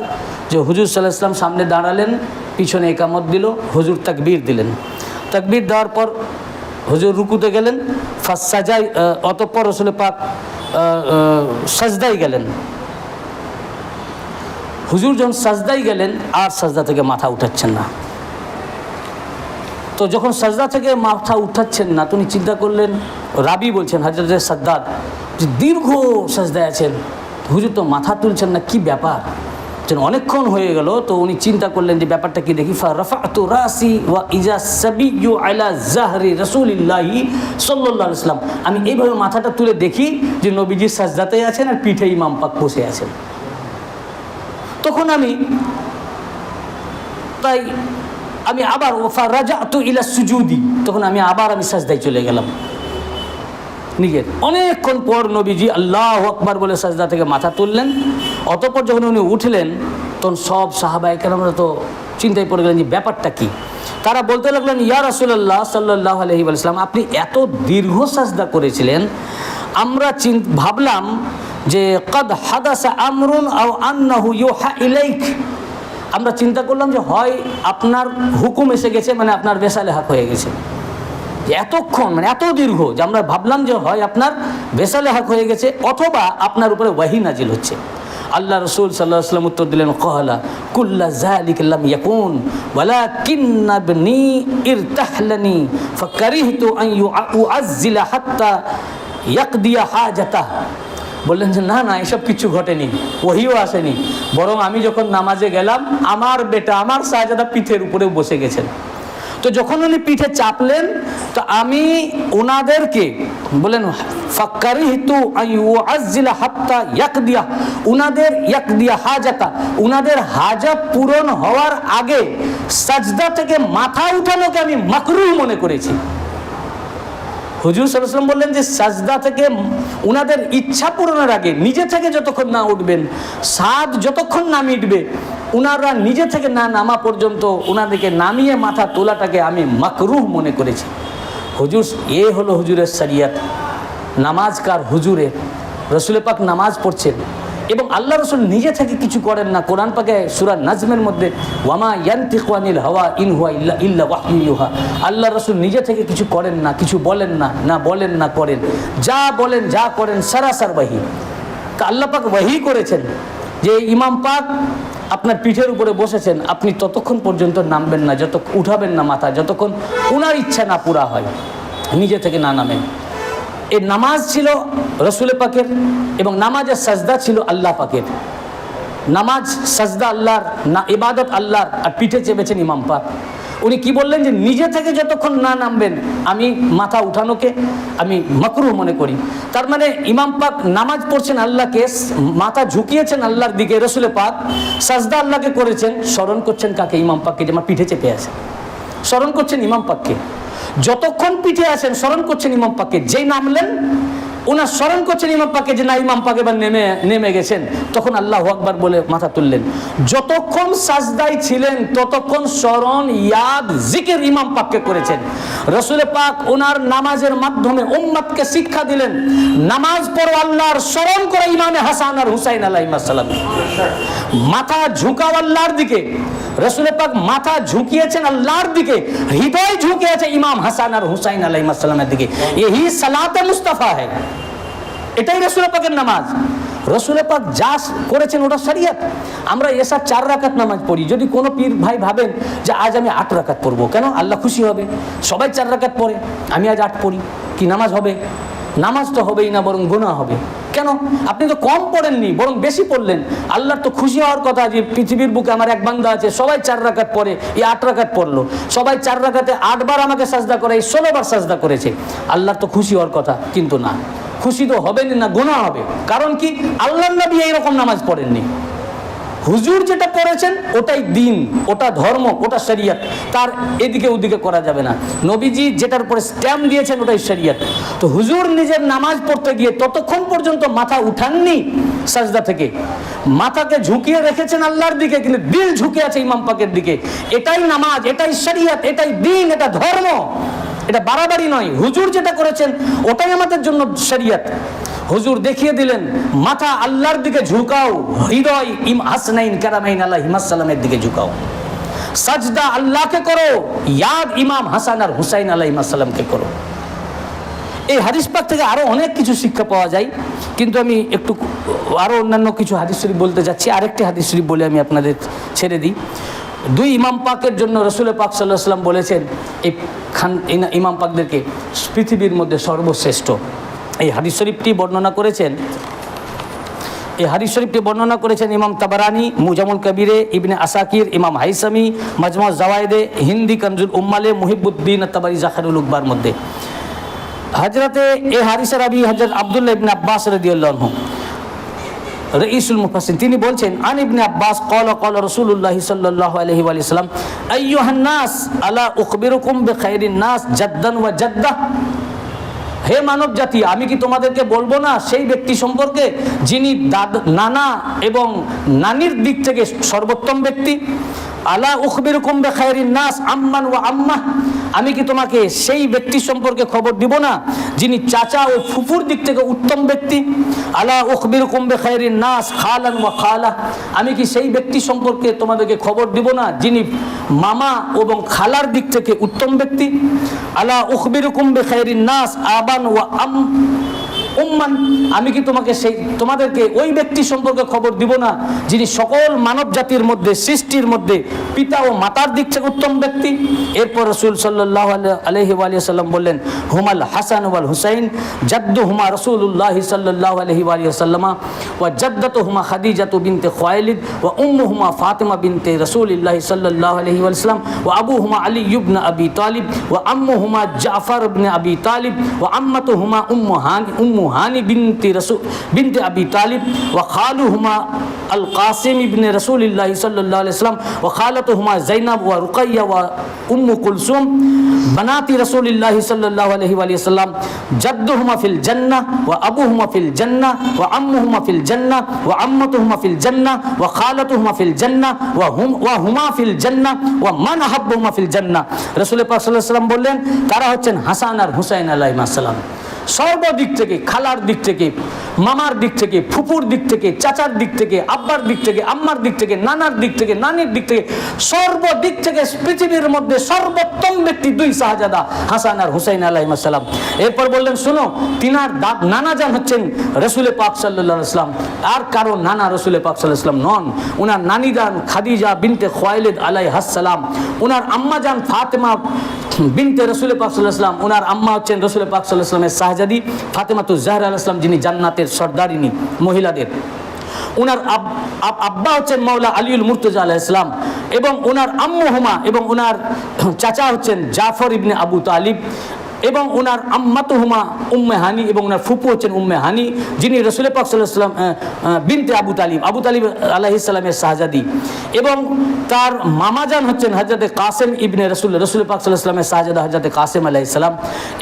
A: যে হুজুর সাল্লাল্লাহু আলাইহি ওয়াসাল্লাম সামনে দাঁড়ালেন, পিছনে একামত দিল, হুজুর তাকবীর দিলেন। তাকবীর দেওয়ার পর হুজুর রুকুতে গেলেন, ফাসাজাই, অতঃপর রাসূল পাক সাজদায় গেলেন। হুজুর যখন সাজদায় গেলেন আর সাজদা থেকে মাথা উঠাচ্ছেন না। তো যখন সাজদা থেকে মাথা উঠাচ্ছেন না, তিনি চিন্তা করলেন, রাবি বলছেন হযরত সাদ্দাদ যে দীর্ঘ সাজদায় আছেন, হুজুর তো মাথা তুলছেন না, কি ব্যাপার? যেন অনেকক্ষণ হয়ে গেল। তো উনি চিন্তা করলেন যে ব্যাপারটা কি দেখি। ফারাফাতু রাসি ওয়া ইজা সাবিয়্যু আলা জাহরি রাসূলিল্লাহি সাল্লাল্লাহু আলাইহি ওয়াসাল্লাম, আমি এইভাবে মাথাটা তুলে দেখি যে নবীজি সাজদাতেই আছেন আর পিঠে ইমাম পাক বসে আছেন। তখন আমি আবার ফারাজাতু ইলা সুজুদি, তখন আমি সাজদায় চলে গেলাম নিজের। অনেকক্ষণ পর নবীজি আল্লাহু আকবার বলে সাজদা থেকে মাথা তুললেন। অতঃপর যখন উনি উঠলেন তখন সব সাহাবায়ে কেরামরা তো চিন্তায় পড়ে গেলেন যে ব্যাপারটা কি। তারা বলতে লাগলেন, ইয়া রাসূলুল্লাহ সাল্লাল্লাহু আলাইহি ওয়া সাল্লাম, আপনি এত দীর্ঘ সাজদা করেছিলেন, আমরা ভাবলাম যে কদ হাদাসা আমরুন আও আন্নাহু ইউহা ইলাইক, আমরা চিন্তা করলাম যে হয় আপনার হুকুম এসে গেছে, মানে আপনার বেসালে হক হয়ে গেছে। এতক্ষণ মানে এত দীর্ঘ যে আমরা ভাবলাম যে হয় আপনার বেসালে হক হয়ে গেছে অথবা আপনার উপরে ওয়াহি নাজিল হচ্ছে। আল্লাহ রাসূল সাল্লাল্লাহু আলাইহি ওয়াসাল্লাম উত্তর দিলেন, ক্বালা কুল্লা যালিকা লাম ইয়াকুন ওয়ালাকিন্না ইবনি ইরতাহলানি ফাকারিহতু আন ইউআজ্জিলা হাত্তা ইয়াকদিয়া হাজাতাহ। বললেন যে না না, এসব কিছু ঘটেনি, ওহিও আসেনি, বরং আমি যখন নামাজে গেলাম আমার বেটা আমার শাহজাদা পিঠের উপরে বসে গেছেন। তো যখন উনি পিঠে চাপলেন তো আমি ওনাদেরকে বলেন ফাকারিহতু আন ইউআজ্জিলা হাত্তা ইয়াকদিয়া, উনাদের ইয়াকদিয়া হাজাতা, উনাদের হাজাত পূরণ হওয়ার আগে সাজদা থেকে মাথা উঠানোকে আমি মাকরুহ মনে করেছি। হুজুর সাল্লাল্লাহু আলাইহি ওয়াসাল্লাম বললেন যে সাজদা থেকে উনাদের ইচ্ছা পূরণের আগে নিজে থেকে যতক্ষণ না উঠবেন, সাদ যতক্ষণ না মিটবে, উনারা নিজে থেকে না নামা পর্যন্ত উনাদেরকে নামিয়ে মাথা তোলাটাকে আমি মাকরুহ মনে করেছি। হুজুর, এ হলো হুজুরের শরিয়ত। নামাজ কার? হুজুরের। রাসূল পাক নামাজ পড়ছেন এবং আল্লাহ রাসূল নিজে থেকে কিছু করেন না। কোরআন পাকে সূরা নাজমের মধ্যে ওয়ামা ইয়ানতিকু আনিল হাওয়া ইন হুয়া ইল্লা ওয়াহয়ু ইউহা, আল্লাহ রাসূল নিজে থেকে কিছু করেন না, কিছু বলেন না, না বলেন না করেন, যা বলেন যা করেন সারাসার ওয়াহি। তা আল্লাহ পাক ওয়াহি করেছেন যে ইমাম পাক আপনার পিঠের উপরে বসেছেন, আপনি ততক্ষণ পর্যন্ত নামবেন না, উঠাবেন না মাথা, যতক্ষণ ওনার ইচ্ছা না পুরা হয়, নিজে থেকে না নামেন। এই নামাজ ছিল রসুল পাকের এবং নামাজের সাজদা ছিল আল্লাহ পাকের। নামাজ সাজদা আল্লাহর, না ইবাদত আল্লাহর, আর পিঠে চেপেছেন ইমাম পাক। উনি কি বললেন যে নিজে থেকে যতক্ষণ না নামবেন আমি মাথা উঠানোকে আমি মাকরুহ মনে করি। তার মানে ইমাম পাক নামাজ পড়ছেন আল্লাহকে, মাথা ঝুঁকিয়েছেন আল্লাহর দিকে, রসুল পাক সাজদা আল্লাহকে করেছেন, স্মরণ করছেন কাকে? ইমাম পাককে, যে আমার পিঠে চেপে আছে, স্মরণ করছেন ইমাম পাককে। যতক্ষণ পিঠে আছেন স্মরণ করছেন ইমাম পাককে, যেই নামলেন ওনার স্মরণ করছেন ইমাম পাককে যে না ইমাম পাক এবার নেমে গেছেন, তখন আল্লাহু আকবার বলে মাথা তুললেন। যতক্ষণ সাজদায় ছিলেন ততক্ষণ স্মরণ, ইয়াদ, জিকির ইমাম পাককে করেছেন। রসুল পাক ওনার নামাজের মাধ্যমে উম্মতকে শিক্ষা দিলেন, নামাজ পড়ো আল্লাহর স্মরণ করে ইমামে হাসান আর হুসাইন আলাইহিস সালাম। মাথা ঝুঁকাও আল্লাহর দিকে, রসুল পাক মাথা ঝুঁকিয়েছেন আল্লাহর দিকে, হৃদয় ঝুঁকিয়েছে ইমাম হাসান আর হুসাইন আলাইহিস সালামের দিকে। यही সালাতে মুস্তাফা है, এটাই রসুল পাকের নামাজ। রসুল পাক যা করেছেন ওটা শরিয়ত। আমরা এশার 4 রাকাত নামাজ পড়ি, যদি কোনো পীর ভাই ভাবেন যে আজ আমি 8 রাকাত পড়বো, কেন? আল্লাহ খুশি হবে, সবাই 4 রাকাত পড়ে, আমি আজ 8 পড়ি, কি নামাজ হবে? নামাজ তো হবেই না, বরং গুনাহ হবে। কেন? আপনি তো কম পড়েননি, বরং বেশি পড়লেন। আল্লাহর তো খুশি হওয়ার কথা যে পৃথিবীর বুকে আমার এক বান্দা আছে, সবাই 4 রাকাত পড়ে, এই 8 রাকাত পড়লো, সবাই 4 রাকাতে 8 বার আমাকে সাজদা করে, এই 16 বার সাজদা করেছে। আল্লাহর তো খুশি হওয়ার কথা, কিন্তু না, খুশি তো হবেন না, গুনাহ হবে। কারণ কি? আল্লাহর নবী এইরকম নামাজ পড়েননি। হুজুর যেটা পড়েছেন ওটাই দিন, ওটা ধর্ম, ওটা শরিয়ত, তার এদিকে ওদিকে করা যাবে না। নবীজি যেটার উপরে স্ট্যাম্প দিয়েছেন ওটাই শরিয়ত। তো হুজুর নিজের নামাজ পড়তে গিয়ে ততক্ষণ পর্যন্ত মাথা উঠাননি সাজদা থেকে, মাথাকে ঝুঁকিয়ে রেখেছেন আল্লাহর দিকে, কিন্তু দিল ঝুঁকে আছে ইমাম পাকের দিকে। এটাই নামাজ, এটাই শরিয়ত, এটাই দিন, এটা ধর্ম, এটা বাড়াবাড়ি নয়। হুজুর যেটা করেছেন ওটাই আমাদের জন্য শরিয়ত। হুজুর দেখিয়ে দিলেন মাথা আল্লাহর দিকে ঝুঁকাও, হৃদয় হাসনাইন কারামাইন আলাইহিস সালামের দিকে ঝুঁকাও, সাজদা আল্লাহকে করো, ইয়াদ ইমাম হাসান আর হুসাইন আলাইহিস সালামকে করো। এই হাদিস পাক থেকে আরো অনেক কিছু শিক্ষা পাওয়া যায়, কিন্তু আমি একটু আরো অন্যান্য কিছু হাদিস শরীফ বলতে যাচ্ছি। আরেকটি হাদিস শরীফ বলে আমি আপনাদের ছেড়ে দিই। 2 ইমাম পাকের জন্য রাসূল পাক সাল্লাল্লাহু আলাইহি ওয়াসাল্লাম বলেছেন এই ইমাম পাকদেরকে পৃথিবীর মধ্যে সর্বশ্রেষ্ঠ। এই হাদিস শরীফটি বর্ণনা করেছেন ইমাম তাবারানি মুজামুল কবিরে, ইবনে আসাকির, ইমাম হাইসামি মাজমু জাওয়ায়েদে, হিন্দি কানজুল উম্মালে, মুহিবুদ্দিন তাবারি জাখারুল উকবার মধ্যে। হযরতে এই হাদিসের রাবী হযরত আব্দুল্লাহ ইবনে আব্বাস রাদিয়াল্লাহু আনহু রাইসুল মুফাসসিরিন, তিনি বলছেন আন ইবনে আব্বাস ক্বালা ক্বালা রাসূলুল্লাহ সাল্লাল্লাহু আলাইহি ওয়া সাল্লাম আইয়ুহান নাস আলা উখবিরুকুম বিখাইরিন নাস জাদ্দান ওয়া জাদ্দাহ, হে মানব জাতি, আমি কি তোমাদেরকে বলবো না সেই ব্যক্তি সম্পর্কে যিনি নানা এবং নানির দিক থেকে সর্বোত্তম ব্যক্তি? আলা উখবিরুকুম বিখাইরিন নাস আম্মান ওয়া আম্মাহ, আমি কি তোমাকে সেই ব্যক্তি সম্পর্কে খবর দিব না যিনি চাচা ও ফুফুর দিক থেকে উত্তম ব্যক্তি? আলা উখবিরুকুম বিখাইরিন নাস খালান ওয়া খালা, আমি কি সেই ব্যক্তি সম্পর্কে তোমাদেরকে খবর দিব না যিনি মামা এবং খালার দিক থেকে উত্তম ব্যক্তি? আলা উখবিরুকুম বিখাইরিন নাস আবান ওয়া উম্মান, আমি কি তোমাদেরকে ওই ব্যক্তি সম্পর্কে খবর দিব না যিনি সকল মানব জাতির মধ্যে, সৃষ্টির মধ্যে পিতা ও মাতার দিক থেকে উত্তম ব্যক্তি? এরপর রাসূল সাল্লাল্লাহু আলাইহি ওয়া সাল্লাম বললেন হুমাল হাসান ওয়াল হুসাইন জাদ্দুহুমা রাসূলুল্লাহ সাল্লাল্লাহু আলাইহি ওয়া সাল্লাম ওয়া জাদ্দাতুহুমা খাদিজাতু বিনতে খুয়াইলিদ ওয়া উম্মুহুমা ফাতিমা বিনতে রাসূলিল্লাহ সাল্লাল্লাহু আলাইহি ওয়া সাল্লাম ওয়া আবুহুমা আলী ইবনে আবি তালিব ওয়া আম্মুহুমা জাফর ইবনে আবি তালিব ওয়া আম্মাতুহুমা উম্মু হানি বিনতে আবি তালিব ওয়া খালুহুমা আল কাসিম ইবনে রাসূলিল্লাহ সাল্লাল্লাহু আলাইহি ওয়াসাল্লাম ওয়া খালাতুহুমা যায়নাব ওয়া রুকাইয়া ওয়া উম্মু কুলসুম বানাতি রাসূলিল্লাহ সাল্লাল্লাহু আলাইহি ওয়াসাল্লাম জাদ্দুহুমা ফিল জান্নাহ ওয়া আবুহুমা ফিল জান্নাহ ওয়া আম্মুহুমা ফিল জান্নাহ ওয়া আম্মাতুহুমা ফিল জান্নাহ ওয়া খালাতুহুমা ফিল জান্নাহ ওয়া হুমা ফিল জান্নাহ ওয়া মান আহাব্বুহুমা ফিল জান্নাহ। রাসূল পাক সাল্লাল্লাহু আলাইহি ওয়াসাল্লাম বললেন তারা হচ্ছেন হাসান আর হুসাইন আলাইহিস সালাম। সর্বদিক থেকে, খালার দিক থেকে, মামার দিক থেকে, ফুপুর দিক থেকে, চাচার দিক থেকে, আব্বার দিক থেকে, আম্মার দিক থেকে, নানার দিক থেকে, নানির দিক থেকে, সর্বদিক থেকে পৃথিবীর মধ্যে সর্বোত্তম ব্যক্তি 2 শাহজাদা হাসান আর হুসাইন আলাইহিস সালাম। এরপর বললেন শোনো, তিনার নানা জান হচ্ছেন রাসূল পাক সাল্লাল্লাহু আলাইহি ওয়াসাল্লাম, আর কারো নানা রাসূল পাক সাল্লাল্লাহু আলাইহি ওয়াসাল্লাম নন। ওনার নানি জান খাদিজা বিনতে খুয়াইলিদ আলাইহাস সালাম, ওনার আম্মা জান ফাতেমা বিনতে রাসূল পাক সাল্লাল্লাহু আলাইহি ওয়াসাল্লাম, ওনার আম্মা হচ্ছেন রাসূল পাক সাল্লাল্লাহু আলাইহি ওয়াসাল্লামের শাহজাদি ফাতেমাতুজ জাহরা আলাইহিস সালাম, যিনি জান্নাতের সর্দারিনী মহিলাদের। ওনার আব্বা হচ্ছেন মাওলা আলীউল মুর্তজা আলাইহিস সালাম, এবং ওনার আম্মু হুমা এবং ওনার চাচা হচ্ছেন জাফর ইবনে আবু তালিব, এবং ওনার আম্মাতুহুমা উম্মে হানি, এবং ওনার ফুপু হচ্ছেন উম্মে হানি, যিনি রাসূল পাক সাল্লাল্লাহু আলাইহি ওয়াসাল্লাম বিনতে আবু তালিব আলাইহিস সালামের শাহজাদি, এবং তার মামাজান হচ্ছেন হযরতে কাসেম ইবনে রাসূল পাক সাল্লাল্লাহু আলাইহি ওয়াসাল্লামের শাহজাদা হযরতে কাসেম আলাইহিস সালাম,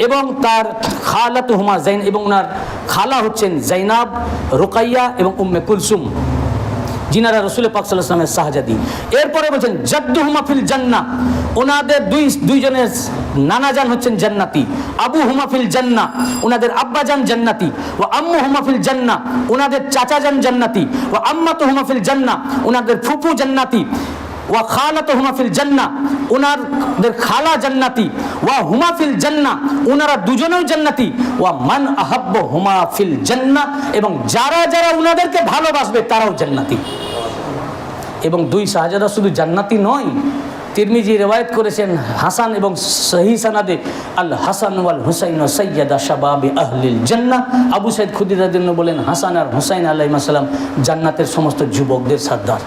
A: এবং তার খালাতুহুমা যায়ন, এবং ওনার খালা হচ্ছেন যায়নাব, রুকাইয়া এবং উম্মে কুলসুম, যিনারা রাসূল পাক সাল্লাল্লাহু আলাইহি ওয়াসাল্লামের শাহজাদি। এরপরে বলছেন জাদ্দুহুমা ফিল জান্নাহ, ওনাদের দুইজনের নানা জান হচ্ছেন জান্নাতি। আবু হুমা ফিল জান্নাহ, ওনাদের আব্বা জান জান্নাতি। ওয়া আম্মু হুমা ফিল জান্নাহ, ওনাদের চাচা জান জান্নাতি। ওয়া আম্মাতুহুমা ফিল জান্নাহ, ওনাদের ফুফু জান্নাতি। ওয়া খালাতুহুমা ফিল জান্নাহ, ওনাদের খালা জান্নাতি, ওয়া হুমা ফিল জান্নাহ, ওনারা দুজনেও জান্নাতি, ওয়া মান আহাব্বুহুমা ফিল জান্নাহ, এবং যারা যারা ওনাদেরকে ভালোবাসবে তারাও জান্নাতি। এবং দুই শাহজাদা শুধু জান্নাতি নয়, তিরমিজি রিওয়ায়াত করেছেন হাসান এবং সহিহ সানাদে, আল হাসান ওয়াল হুসাইন সাইয়্যিদা শাবাবি আহলিল জান্নাহ। আবু সাইদ খুদরি রাদিয়াল্লাহু আনহু বলেন, হাসান আর হুসাইন আলাইহিস সালাম জান্নাতের সমস্ত যুবকদের সর্দার।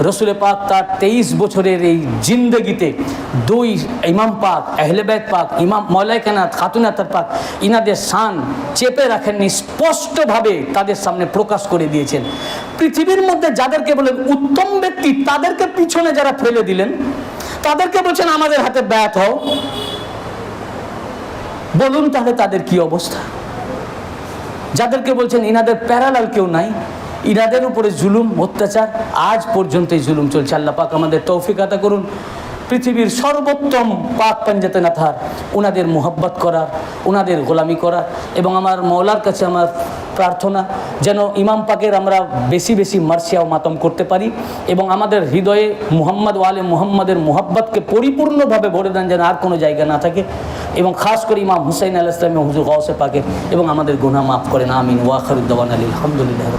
A: রসুল পাক তার 23 বছরের এই জিন্দগিতে দুই ইমাম পাক, আহলে বাইত পাক, ইমাম মওলাই কায়নাত খাতুন আতহার পাক, ইনাদের শান চেপে রাখেননি, স্পষ্টভাবে তাদের সামনে প্রকাশ করে দিয়েছেন। পৃথিবীর মধ্যে যাদেরকে বলেন উত্তম ব্যক্তি, তাদেরকে পিছনে যারা ফেলে দিলেন, তাদেরকে বলছেন আমাদের হাতে ব্যাত হও। বলুন তাহলে তাদের কি অবস্থা? যাদেরকে বলছেন ইনাদের প্যারালাল কেউ নাই, ইনাদের উপরে জুলুম অত্যাচার আজ পর্যন্ত এই জুলুম চলছে। আল্লাহ পাক আমাদের তৌফিক আতা করুন পৃথিবীর সর্বোত্তম পাক পাঞ্জাতেন আতহার ওনাদের মোহাব্বত করার, ওনাদের গোলামি করার। এবং আমার মওলার কাছে আমার প্রার্থনা যেন ইমাম পাকের আমরা বেশি বেশি মার্সিয়া ও মাতম করতে পারি, এবং আমাদের হৃদয়ে মুহাম্মদ ওয়ালে মুহাম্মদের মোহাব্বতকে পরিপূর্ণভাবে ভরে দেন, যেন আর কোনো জায়গা না থাকে। এবং খাস করে ইমাম হুসাইন আলাইহিস সালাম হুজুর গাউসে পাকের এবং আমাদের গুনাহ মাফ করেন। আমিন। ওয়া আখিরু দাওয়ানা আলহামদুলিল্লাহ।